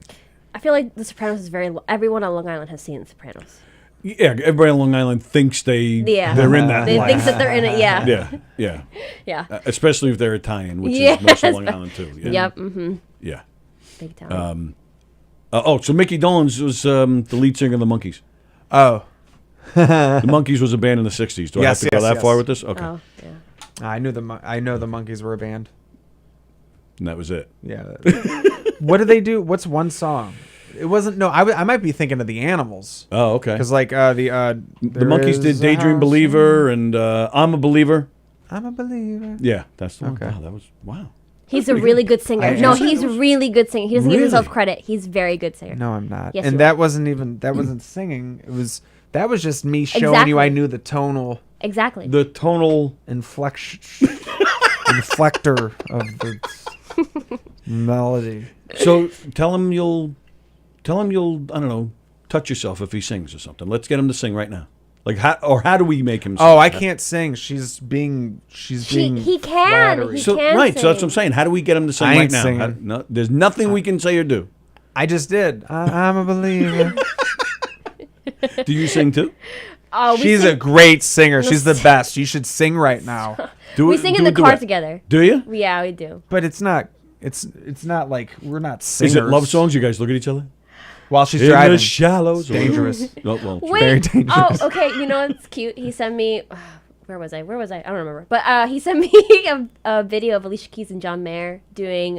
I feel like The Sopranos is everyone on Long Island has seen The Sopranos. Yeah, everybody on Long Island thinks they're in that They life. think that they're in it, Yeah. Yeah. Especially if they're Italian, which is most of Long Island too. Yeah. Yep. Mm-hmm. Yeah. Big time. So Mickey Dolenz was the lead singer of the Monkees. oh, The Monkees was a band in the '60s. Do I have to go that far with this? Okay. Oh, yeah. I know the Monkees were a band. And that was it. Yeah. What did they do? What's one song? It wasn't. No, I might be thinking of the Animals. Oh, okay. Because like the Monkees did Daydream Believer and I'm a Believer. I'm a believer. Yeah, that's the one. Okay. Wow, that was wow. He's a really good singer. No, he's a really good singer. He doesn't give himself credit. He's a very good singer. No, I'm not. Yes, and you that wasn't singing. That was just me showing you Exactly. I knew the tonal Exactly. The tonal inflector of the melody. So tell him you'll I don't know, touch yourself if he sings or something. Let's get him to sing right now. Like how do we make him sing? Oh, I can't sing. She's being He can. flattery. He So can right, sing. so that's what I'm saying. How do we get him to sing I ain't right now? singing. No, there's nothing we can say or do. I just did. I'm a believer. Do you sing too? Oh, She's a great singer. She's the best. You should sing right now. We sing in the car together. Do you? Yeah, we do. But it's not like we're not singers. Is it love songs? You guys look at each other? While she's In driving. the shallows. Dangerous. Oh, well, Very Wait. dangerous. Oh, okay. You know what's cute? He sent me. Where was I? I don't remember. But he sent me a video of Alicia Keys and John Mayer doing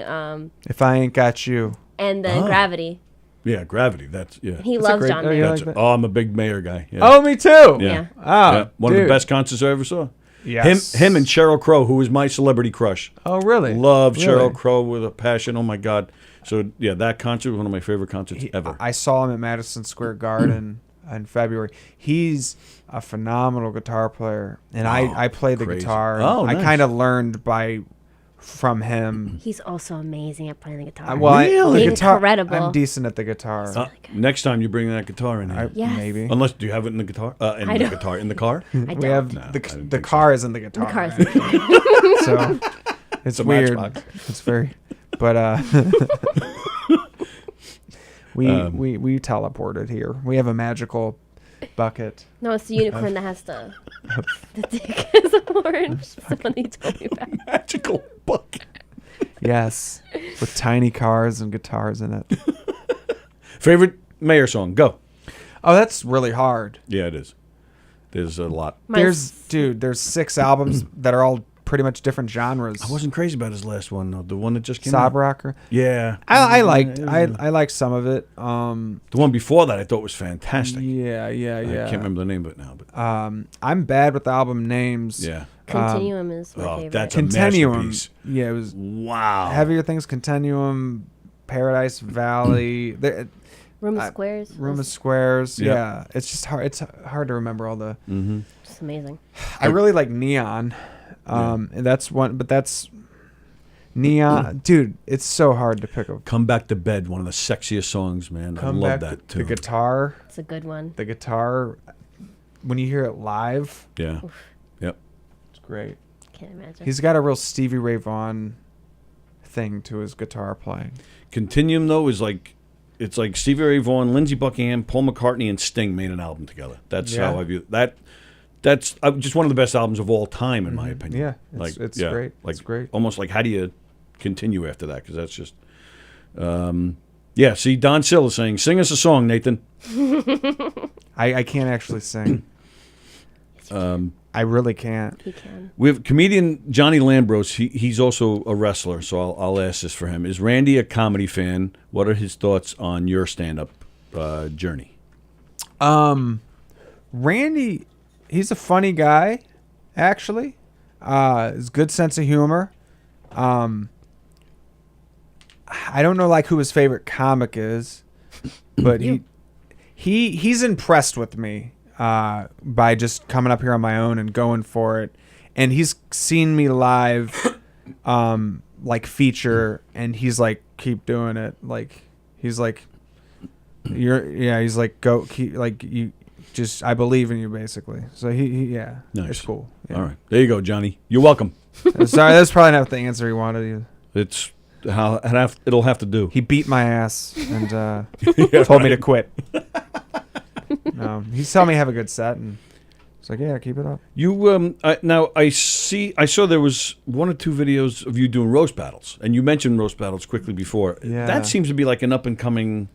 If I ain't got you. and then Gravity. yeah, Gravity. That's yeah. He That's a loves great- John oh, Mayer. yeah. That's like that. I'm a big Mayer guy. Yeah. Oh, me too. Yeah. Oh, Yeah. One of the dude. best concerts I ever saw. Yes. Him and Sheryl Crow, who was my celebrity crush. Oh, really? Love Really? Sheryl Crow with a passion. Oh my God. So yeah, that concert was one of my favorite concerts ever. I saw him at Madison Square Garden in February. He's a phenomenal guitar player, and I play the crazy. guitar. Oh, I nice. kind of learned from him. He's also amazing at playing the guitar. Really? The guitar, Incredible. I'm decent at the guitar. Next time you bring that guitar in here. Yes. Maybe. Unless do you have it in the guitar? In I the don't. guitar in the car? I We don't. have No, I the didn't the think car is in the guitar. The car's actually. So it's a weird. matchbox. It's very, but we teleported here. We have a magical bucket. No, it's the unicorn that has the dick is orange. It's the one that you told me about. Magical bucket. Yes, with tiny cars and guitars in it. Favorite Mayer song? Go. Oh, that's really hard. Yeah, it is. There's a lot. Mine's- There's 6 albums that are all pretty much different genres. I wasn't crazy about his last one though. The one that just came Sob out. rocker. Yeah. I liked It was- I liked some of it. The one before that I thought was fantastic. Yeah. I can't remember the name of it now, but I'm bad with album names. yeah. Continuum is my favorite. That's a Continuum. masterpiece. Yeah, it was Wow. Heavier Things. Continuum, Paradise Valley, Room of Squares. Room of Squares. Yep. Yeah, it's just hard. It's hard to remember all the. It's amazing. I really like Neon, and that's one. But that's Neon, dude. It's so hard to pick up. Come Back to Bed, one of the sexiest songs, man. I love that too. The guitar. It's a good one. The guitar. When you hear it live, Yeah. Yep. it's great. Can't imagine. He's got a real Stevie Ray Vaughan thing to his guitar playing. Continuum though is like it's like Stevie Ray Vaughan, Lindsey Buckingham, Paul McCartney, and Sting made an album together. That's how I view that. That's just one of the best albums of all time, in my opinion. Yeah, it's great. Like It's great. Almost like how do you continue after that? Because that's just. Yeah. See, Don Sill is saying, "Sing us a song, Nathan." I can't actually sing. I really can't. He can. We have comedian Johnny Lambros. He's also a wrestler, so I'll ask this for him. Is Randy a comedy fan? What are his thoughts on your stand-up journey? Randy, he's a funny guy, actually. His good sense of humor. I don't know like who his favorite comic is, but he's impressed with me by just coming up here on my own and going for it, and he's seen me live, like feature, and he's like, keep doing it. Like he's like, he's like, go keep, like you just, I believe in you basically. So he nice. It's cool. Yeah. All right, there you go, Johnny. You're welcome. Sorry, that's probably not the answer he wanted. It's how it'll have to do. He beat my ass and told me to quit. No, he's telling me to have a good set, and it's like, yeah, keep it up. You now I saw there was 1 or 2 videos of you doing roast battles, and you mentioned roast battles quickly before. Yeah. That seems to be like an up and coming,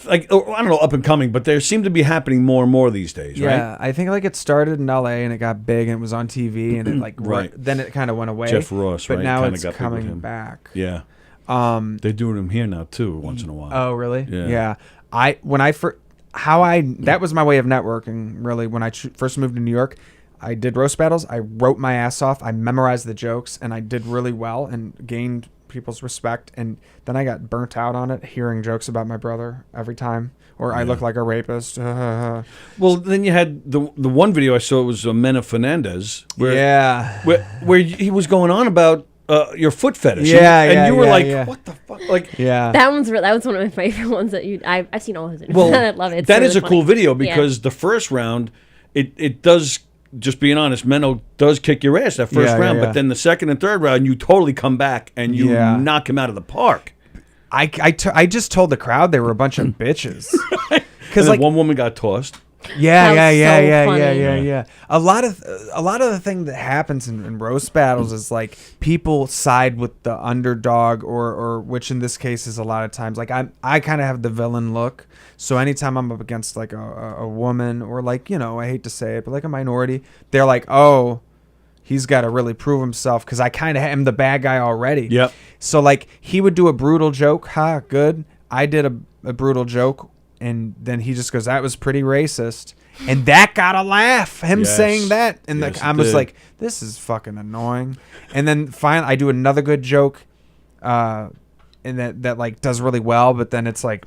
like, I don't know, up and coming, but there seem to be happening more and more these days, right? Yeah, I think like it started in LA and it got big and it was on TV and it like right. Then it kind of went away. Jeff Ross, but right? now Kinda it's got big with coming him. back. Yeah. They're doing them here now too, once in a while. Oh, really? Yeah. That was my way of networking, really. When I first moved to New York, I did roast battles. I wrote my ass off. I memorized the jokes, and I did really well and gained people's respect. And then I got burnt out on it, hearing jokes about my brother every time, or I look like a rapist. Well, then you had the one video I saw, it was Mena Fernandez, where he was going on about your foot fetish. And you were like, what the fuck? Like, that was one of my favorite ones that I've seen all his interviews. Well, I love it. That really is a cool video because the first round, it does, just being honest, Menno does kick your ass that first round, but then the second and third round, you totally come back and you knock him out of the park. I just told the crowd they were a bunch of bitches. Because like one woman got tossed. Yeah. A lot of the thing that happens in roast battles is like people side with the underdog, or which in this case is a lot of times like I kind of have the villain look. So anytime I'm up against like a woman, or like, you know, I hate to say it, but like a minority, they're like, oh, he's got to really prove himself because I kind of am the bad guy already. Yep. So like he would do a brutal joke, good. I did a brutal joke. And then he just goes, that was pretty racist. And that got a laugh, him saying that. And I was like, this is fucking annoying. And then finally, I do another good joke and that like does really well. But then it's like,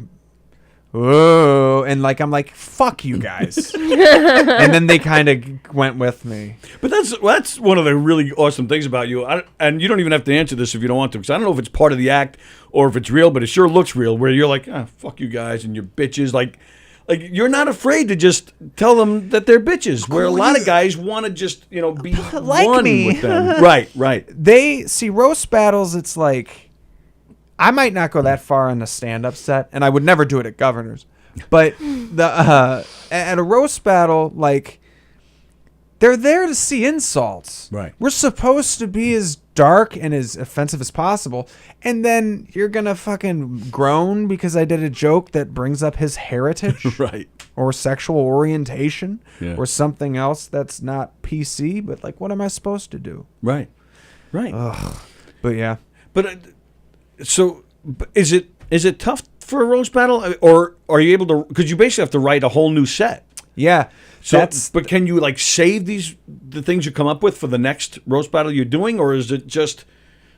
whoa. And like, I'm like, fuck you guys. And then they kind of went with me. But that's one of the really awesome things about you. And you don't even have to answer this if you don't want to, because I don't know if it's part of the act or if it's real, but it sure looks real, where you're like, fuck you guys and you're bitches. Like you're not afraid to just tell them that they're bitches, where a lot of guys want to just, you know, be like one me. with them. Right. They see roast battles. It's like, I might not go that far in a stand-up set, and I would never do it at Governor's. But at a roast battle, like, they're there to see insults. Right. We're supposed to be as dark and as offensive as possible, and then you're gonna fucking groan because I did a joke that brings up his heritage, right, or sexual orientation, or something else that's not PC. But like, what am I supposed to do? Right. Ugh. But yeah. But so is it tough for a roast battle, or are you able to? Because you basically have to write a whole new set. Yeah. So, but can you like save the things you come up with for the next roast battle you're doing, or is it just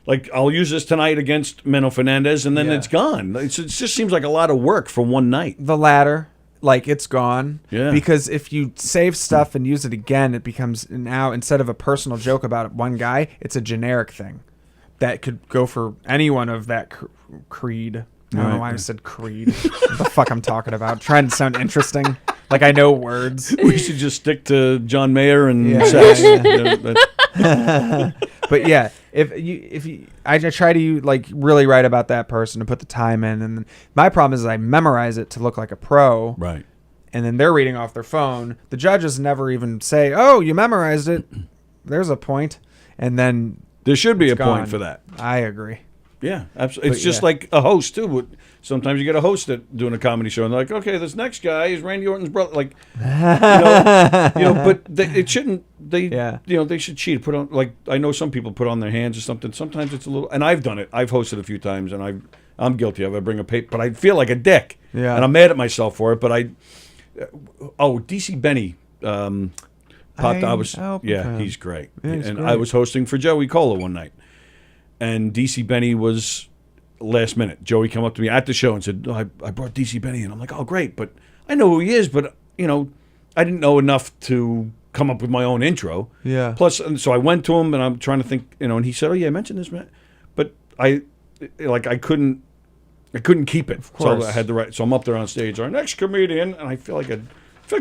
like, I'll use this tonight against Meno Fernandez and then it's gone? It just seems like a lot of work for one night. The latter, like, it's gone. Yeah. Because if you save stuff and use it again, it becomes now, instead of a personal joke about one guy, it's a generic thing that could go for anyone of that creed. I don't know why I said creed. What the fuck I'm talking about? Trying to sound interesting. Like I know words. We should just stick to John Mayer and sex. But yeah, if you, I try to like really write about that person and put the time in, and my problem is I memorize it to look like a pro. Right. And then they're reading off their phone. The judges never even say, "Oh, you memorized it." There's a point, and then there should be a gone. point for that. I agree. Yeah, absolutely. It's just like a host too. Sometimes you get a host that doing a comedy show, and they're like, "Okay, this next guy is Randy Orton's brother." Like, but it shouldn't. They should cheat. Put on, like, I know some people put on their hands or something. Sometimes it's a little, and I've done it. I've hosted a few times, and I'm guilty of it. I bring a paper, but I feel like a dick. Yeah, and I'm mad at myself for it. But DC Benny. He's great. Great. I was hosting for Joey Cola one night. And DC Benny was last minute. Joey came up to me at the show and said, I brought DC Benny in. I'm like, oh, great. But I know who he is, but I didn't know enough to come up with my own intro. Yeah. Plus, and so I went to him, and I'm trying to think, and he said, "Oh yeah, I mentioned this, man," but I couldn't keep it. Of course. So I had the right. So I'm up there on stage, our next comedian, and I feel like a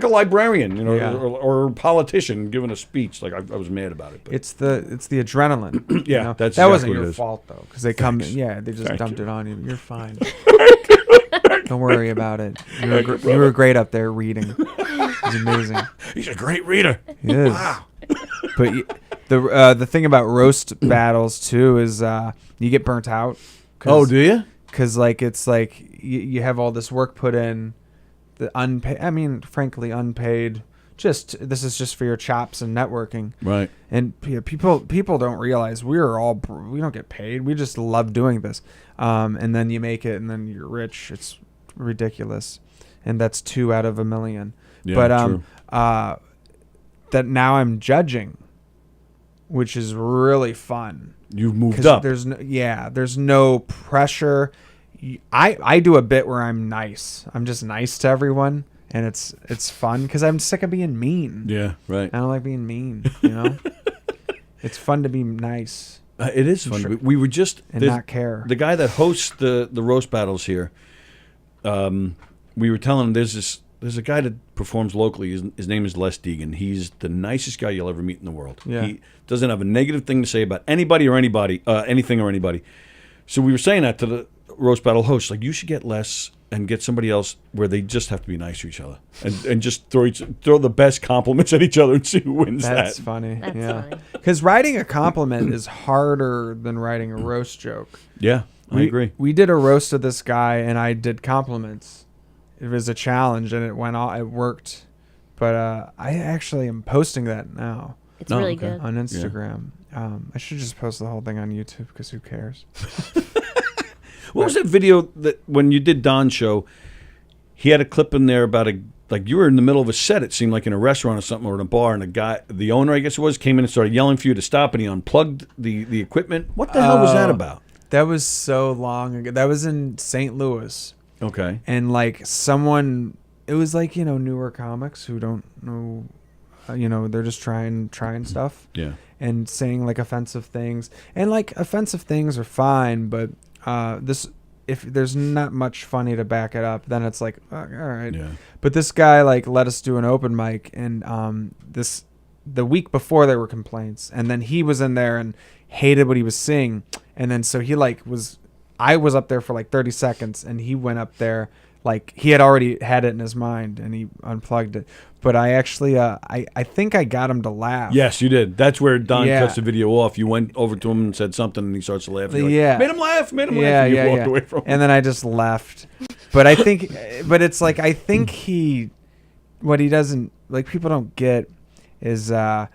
librarian, or a politician giving a speech. Like I was mad about it. But. It's the adrenaline. Yeah, that's that exactly wasn't what it your is. fault though, because they come. Yeah, they just dumped it on you. You're fine. Don't worry about it. You were great up there reading. It was amazing. He's a great reader. He is. Wow. But the thing about roast battles too is you get burnt out. Oh, do you? Because it's like you have all this work put in, the unpaid. I mean, frankly, unpaid. This is just for your chops and networking. Right. And people don't realize we don't get paid. We just love doing this. And then you make it, and then you're rich. It's ridiculous. And that's 2 out of a million. Yeah, but true. That now I'm judging, which is really fun. You've moved up. There's no pressure. I do a bit where I'm nice. I'm just nice to everyone, and it's fun because I'm sick of being mean. Yeah, right. I don't like being mean. It's fun to be nice. It is fun. We were just and not care. The guy that hosts the roast battles here. We were telling him there's a guy that performs locally. His name is Les Deegan. He's the nicest guy you'll ever meet in the world. Yeah. He doesn't have a negative thing to say about anybody or anything or anybody. So we were saying that to the roast battle host, like, you should get Les and get somebody else where they just have to be nice to each other and just throw the best compliments at each other and see who wins. That's funny. That's funny. Because writing a compliment is harder than writing a roast joke. Yeah, I agree. We did a roast of this guy, and I did compliments. It was a challenge, and it worked. But I actually am posting that now. It's really good. On Instagram. Yeah. I should just post the whole thing on YouTube because who cares? What was that video that when you did Don's show, he had a clip in there about you were in the middle of a set, it seemed like in a restaurant or something, or in a bar, and the owner, I guess it was, came in and started yelling for you to stop, and he unplugged the equipment. What the hell was that about? That was so long ago. That was in St. Louis. Okay. And it was newer comics who don't know, they're just trying stuff. Yeah. And saying offensive things. And offensive things are fine, but if there's not much funny to back it up, then it's all right. Yeah. But this guy let us do an open mic, and the week before there were complaints, and then he was in there and hated what he was seeing, and then so he I was up there for 30 seconds, and he went up there he had already had it in his mind, and he unplugged it. But I actually, I think I got him to laugh. Yes, you did. That's where Don cuts the video off. You went over to him and said something, and he starts to laugh. Yeah. Made him laugh. And you walked away from him. And then I just left. But I think, I think what he doesn't, people don't get is that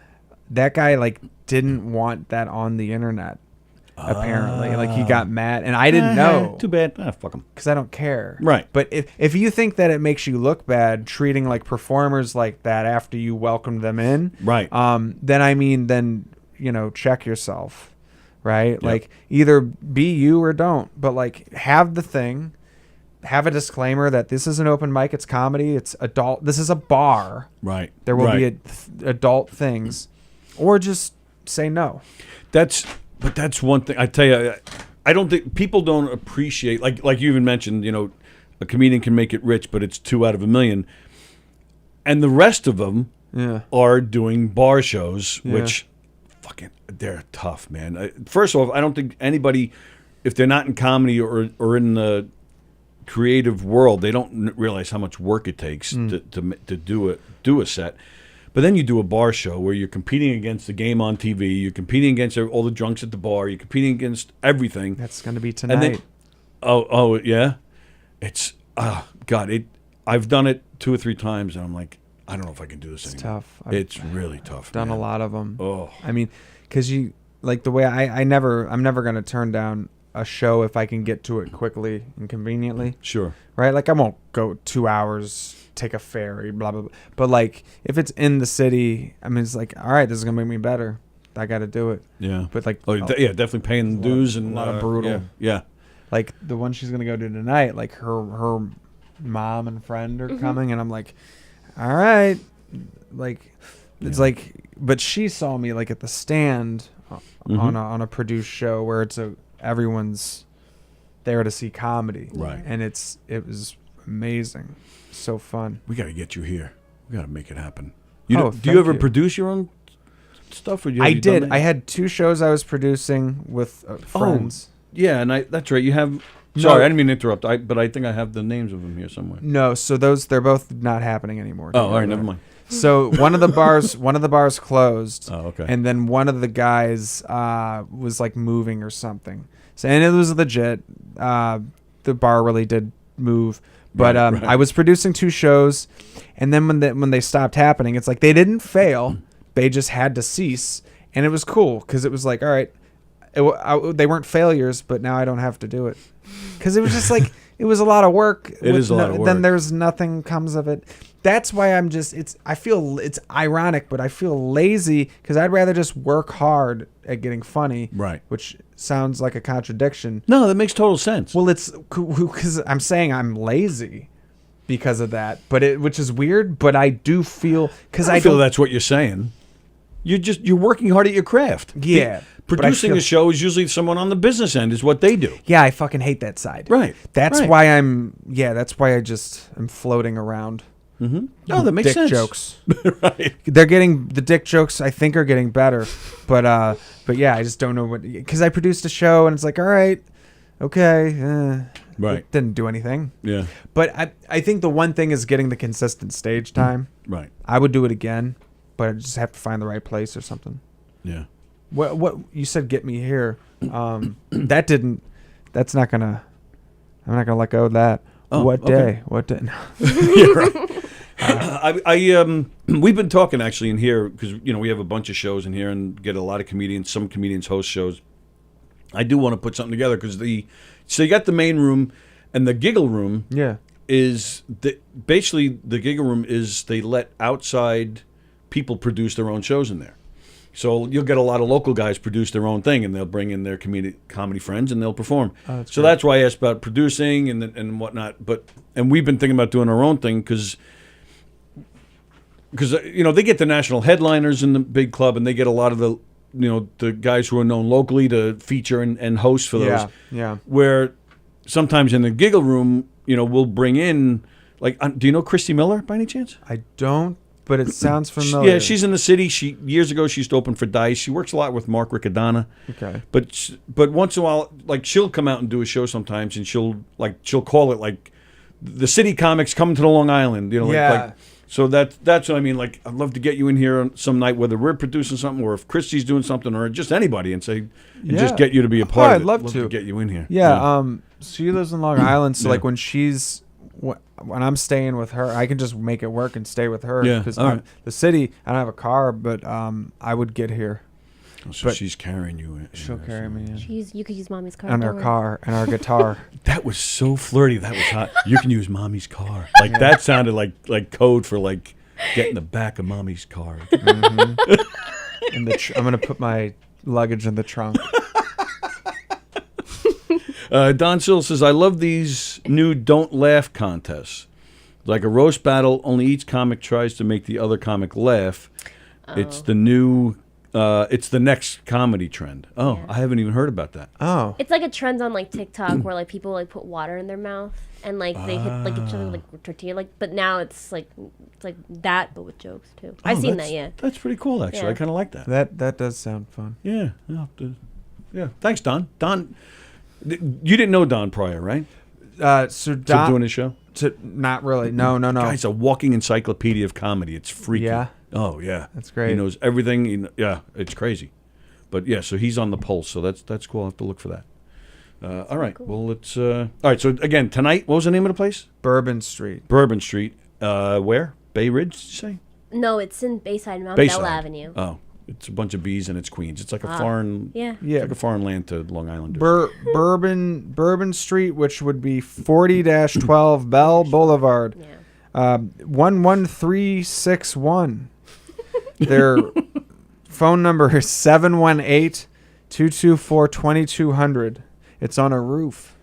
guy, didn't want that on the internet. Apparently, he got mad, and I didn't know. Too bad. Fuck him. Because I don't care. Right. But if you think that it makes you look bad treating performers like that after you welcome them in, right? Then check yourself, right? Yep. Either be you or don't. But have the thing, have a disclaimer that this is an open mic, it's comedy, it's adult. This is a bar. Right. There will be adult things, or just say no. But that's one thing I tell you. I don't think people don't appreciate like you even mentioned. A comedian can make it rich, but it's 2 out of a million, and the rest of them are doing bar shows, which they're tough, man. First of all, I don't think anybody, if they're not in comedy or in the creative world, they don't realize how much work it takes to do a set. But then you do a bar show where you're competing against the game on TV, you're competing against all the drunks at the bar, you're competing against everything. That's going to be tonight. And then, yeah? It's, God, I've done it 2 or 3 times, and I'm like, I don't know if I can do this anymore. Tough. It's really tough. Done man. a lot of them. Oh. I mean, because the way I'm never going to turn down a show if I can get to it quickly and conveniently. Sure. Right? I won't go 2 hours, take a ferry, blah, blah, blah. But if it's in the city, I mean, it's all right, this is going to make me better. I got to do it. Yeah. But definitely paying the dues and a lot of brutal. Yeah. The one she's going to go to tonight, her mom and friend are coming, and I'm like, all right, like it's like, but she saw me like at the stand on a produced show where everyone's there to see comedy, right? And it was amazing, so fun. We got to get you here. We got to make it happen. Do you ever produce your own stuff? Or I did. I had 2 shows I was producing with friends. Yeah, and that's right. You have. Sorry, I didn't mean to interrupt. But I think I have the names of them here somewhere. No, so they're both not happening anymore. Oh, all right, never mind. So one of the bars closed. Oh, okay. And then one of the guys was like moving or something. So, and it was legit. The bar really did move. But right. I was producing 2 shows, and then when they stopped happening, it's like they didn't fail. They just had to cease, and it was cool because it was like, all right, they weren't failures, but now I don't have to do it. Because it was just like, it was a lot of work. It is a lot of work. Then there's nothing comes of it. That's why I feel it's ironic, but I feel lazy because I'd rather just work hard at getting funny. Right. Which sounds like a contradiction. No, that makes total sense. Well, it's because I'm saying I'm lazy because of that, which is weird, but I do feel, because I feel that's what you're saying. You're working hard at your craft. Yeah. Producing a show is usually someone on the business end is what they do. Yeah, I fucking hate that side. Right. That's why I'm floating around. Mm-hmm. No, that makes sense. Dick jokes. Right. The dick jokes I think are getting better, but yeah, I just don't know because I produced a show and it's like, all right, okay, right. It didn't do anything. Yeah. But I think the one thing is getting the consistent stage time. Right. I would do it again, but I just have to find the right place or something. Yeah. What you said, get me here. I'm not gonna let go of that. Oh, what day? okay. What day? No. Yeah, right. We've been talking actually in here because we have a bunch of shows in here and get a lot of comedians. Some comedians host shows. I do want to put something together because so you got the main room and the giggle room. Yeah. Basically the giggle room is they let outside people produce their own shows in there. So you'll get a lot of local guys produce their own thing, and they'll bring in their comedy friends, and they'll perform. Oh, so that's why I asked about producing and whatnot. And we've been thinking about doing our own thing because they get the national headliners in the big club, and they get a lot of the guys who are known locally to feature and host for those. Yeah. Where sometimes in the giggle room, we'll bring in do you know Christy Miller by any chance? I don't. But it sounds familiar. Yeah, she's in the city. Years ago she used to open for Dice. She works a lot with Mark Riccadonna. Okay. But once in a while, she'll come out and do a show sometimes, and she'll call it the city comics coming to the Long Island. So that's what I mean. I'd love to get you in here on some night, whether we're producing something or if Christy's doing something or just anybody, and just get you to be a part of it. I'd love to get you in here. Yeah. She lives in Long Island, so when I'm staying with her, I can just make it work and stay with her. Yeah. Because the city, I don't have a car, but I would get here. So she's carrying you in. She'll carry me in. You could use mommy's car. And our car and our guitar. That was so flirty. That was hot. You can use mommy's car. That sounded like code for get in the back of mommy's car. Mm-hmm. I'm gonna put my luggage in the trunk. Don Sill says, I love these new don't laugh contests. Like a roast battle, only each comic tries to make the other comic laugh. Oh. It's the next comedy trend. Oh, yeah. I haven't even heard about that. Oh. It's like a trend on TikTok where people put water in their mouth and they hit each other with tortilla. But now it's like that, but with jokes too. I've seen that, yeah. That's pretty cool, actually. Yeah. I kind of like that. That does sound fun. Yeah. Yeah. Thanks, Don. Don. You didn't know Don prior, right? So Don, to doing his show? Not really. No. Guy's a walking encyclopedia of comedy. It's freaky. Yeah. Oh yeah. That's great. He knows everything. It's crazy. But yeah, so he's on the pulse. So that's cool. I'll have to look for that. All right. Cool. Well, let's. All right. So again, tonight, what was the name of the place? Bourbon Street. Bourbon Street. Where? Bay Ridge? Did you say? No, it's in Bayside, Mount Bell Avenue. Oh. It's a bunch of B's and it's Queens. It's like a foreign, it's like a foreign land to Long Island. Bourbon Street, which would be 40-12 Bell Boulevard, 11361. Their phone number is 718-224-2200. It's on a roof.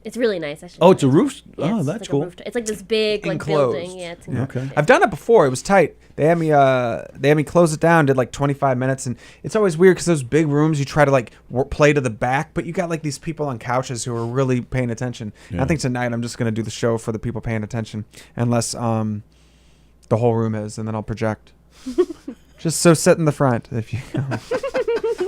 It's really nice. Actually. Oh, it's a roof. Yeah, Oh, it's that's like a cool. rooftop. It's like this big like Enclosed. building. Yeah, it's Okay. I've done it before. It was tight. They had me close it down, did like 25 minutes, and it's always weird because those big rooms, you try to like play to the back, but you got like these people on couches who are really paying attention. Yeah. I think tonight I'm just gonna do the show for the people paying attention, unless the whole room is, and then I'll project. Just so sit in the front if you.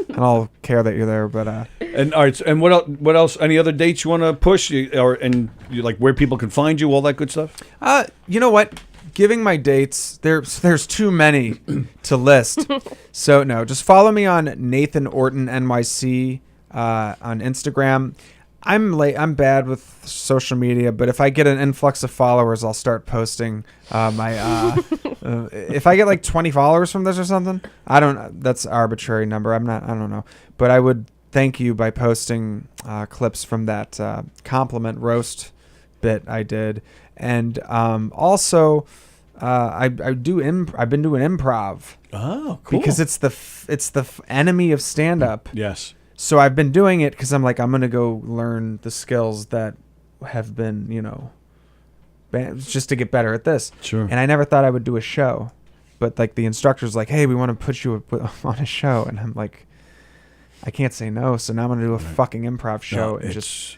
And I'll care that you're there, but And all right, and what else? What else? Any other dates you want to push, like where people can find you, all that good stuff? you know what? Giving my dates, there's too many to list. So no, just follow me on Nathan Orton NYC on Instagram. I'm bad with social media, but if I get an influx of followers, I'll start posting my. If I get like 20 followers from this or something, that's an arbitrary number. I don't know, but I would thank you by posting clips from that compliment roast bit I did, and also I've been doing improv. Oh, cool. Because it's the enemy of stand up. Yes. So I've been doing it because I'm like, I'm going to go learn the skills that have been, just to get better at this. Sure. And I never thought I would do a show. But like the instructor's like, hey, we want to put you on a show. And I'm like, I can't say no. So now I'm going to do a fucking improv show. No,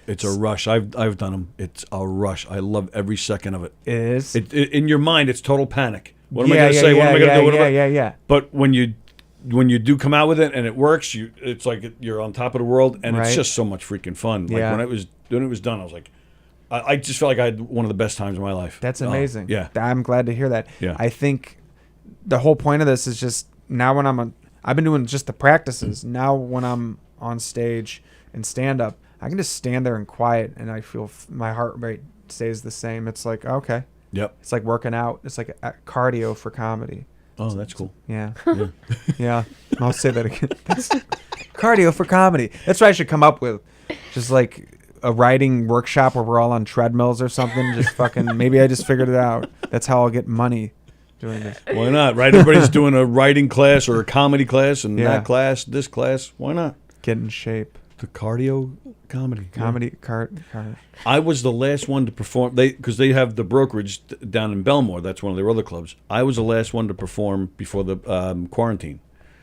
it's a rush. I've done them. It's a rush. I love every second of it. It is? In your mind, it's total panic. What am I going to say? What am I going to do? Yeah. But when you do come out with it and it works, it's like you're on top of the world, and it's just so much freaking fun. Like when it was done, I was like, I just felt like I had one of the best times of my life. That's amazing. Yeah, I'm glad to hear that. Yeah. I think the whole point of this is just now when I've been doing just the practices. Now when I'm on stage and stand up, I can just stand there and quiet, and I feel my heart rate stays the same. It's like, okay. Yep. It's like working out. It's like a cardio for comedy. Oh, that's cool. Yeah. Yeah. I'll say that again. That's cardio for comedy. That's what I should come up with. Just like a writing workshop where we're all on treadmills or something. Just fucking, maybe I just figured it out. That's how I'll get money doing this. Why not, right? Everybody's doing a writing class or a comedy class, and that class, this class. Why not? Get in shape. The cardio comedy. I was the last one to perform, because they have the brokerage down in Belmore. That's one of their other clubs. I was the last one to perform before the quarantine.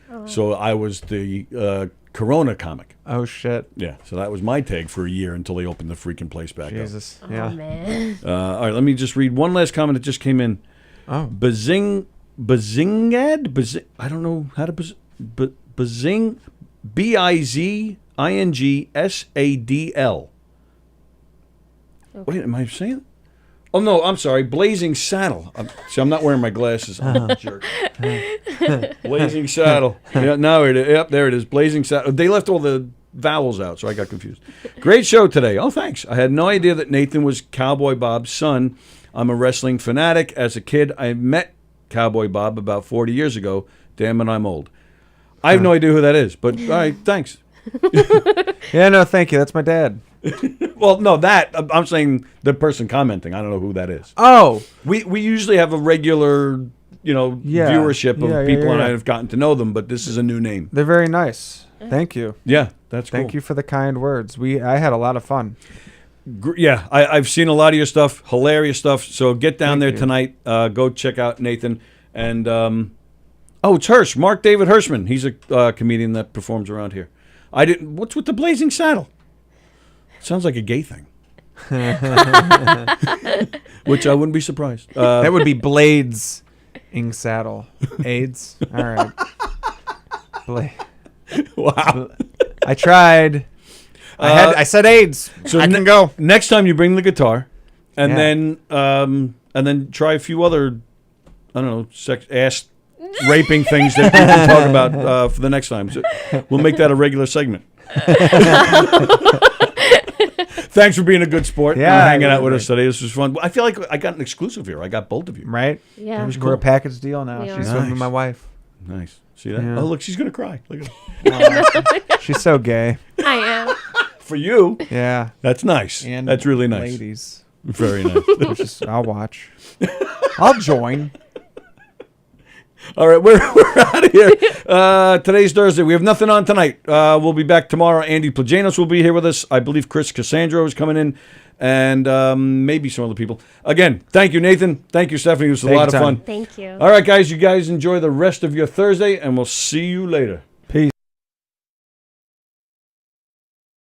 Oh. So I was the Corona comic. Oh, shit. Yeah, so that was my tag for a year until they opened the freaking place back up. Jesus. Yeah. Oh, man. All right, let me just read one last comment that just came in. Oh. Bazingad? I don't know how to... Bazing... BIZINGSADL. Okay. Wait, am I saying it? Oh, no, I'm sorry. Blazing Saddle. I'm not wearing my glasses. I'm a jerk. Blazing Saddle. Yeah, there it is. Blazing Saddle. They left all the vowels out, so I got confused. Great show today. Oh, thanks. I had no idea that Nathan was Cowboy Bob's son. I'm a wrestling fanatic. As a kid, I met Cowboy Bob about 40 years ago. Damn it, I'm old. I have no idea who that is, but all right, thanks. Yeah, no, thank you. That's my dad. Well, no, I'm saying the person commenting. I don't know who that is. Oh, we usually have a regular, viewership of people, and I have gotten to know them, but this is a new name. They're very nice. Thank you. Yeah, that's cool. Thank you for the kind words. I had a lot of fun. Yeah, I've seen a lot of your stuff, hilarious stuff. So get down there tonight. Go check out Nathan and. It's Hirsch, Mark David Hirschman. He's a comedian that performs around here. What's with the Blazing Saddle? Sounds like a gay thing. Which I wouldn't be surprised. That would be Blades ing Saddle. AIDS. All right. Wow. I tried. I said AIDS. So I can go. Next time you bring the guitar, and then try a few other, I don't know, ass raping things that we can talk about for the next time. So we'll make that a regular segment. Thanks for being a good sport. Yeah, hanging out with us today. This was fun. I feel like I got an exclusive here. I got both of you. Right? Yeah. It was cool. We're a package deal now. We She's are. with my wife. Nice. See that? Yeah. Oh, look, she's going to cry. Look at She's so gay. I am. For you. Yeah. That's nice. And that's really nice. Ladies. Very nice. I'll watch. I'll join. All right, we're out of here. Today's Thursday. We have nothing on tonight. We'll be back tomorrow. Andy Plajanos will be here with us. I believe Chris Cassandro is coming in and maybe some other people. Again, thank you, Nathan. Thank you, Stephanie. It was a Thank lot you, of Tom. fun. Thank you. All right, guys, you guys enjoy the rest of your Thursday, and we'll see you later.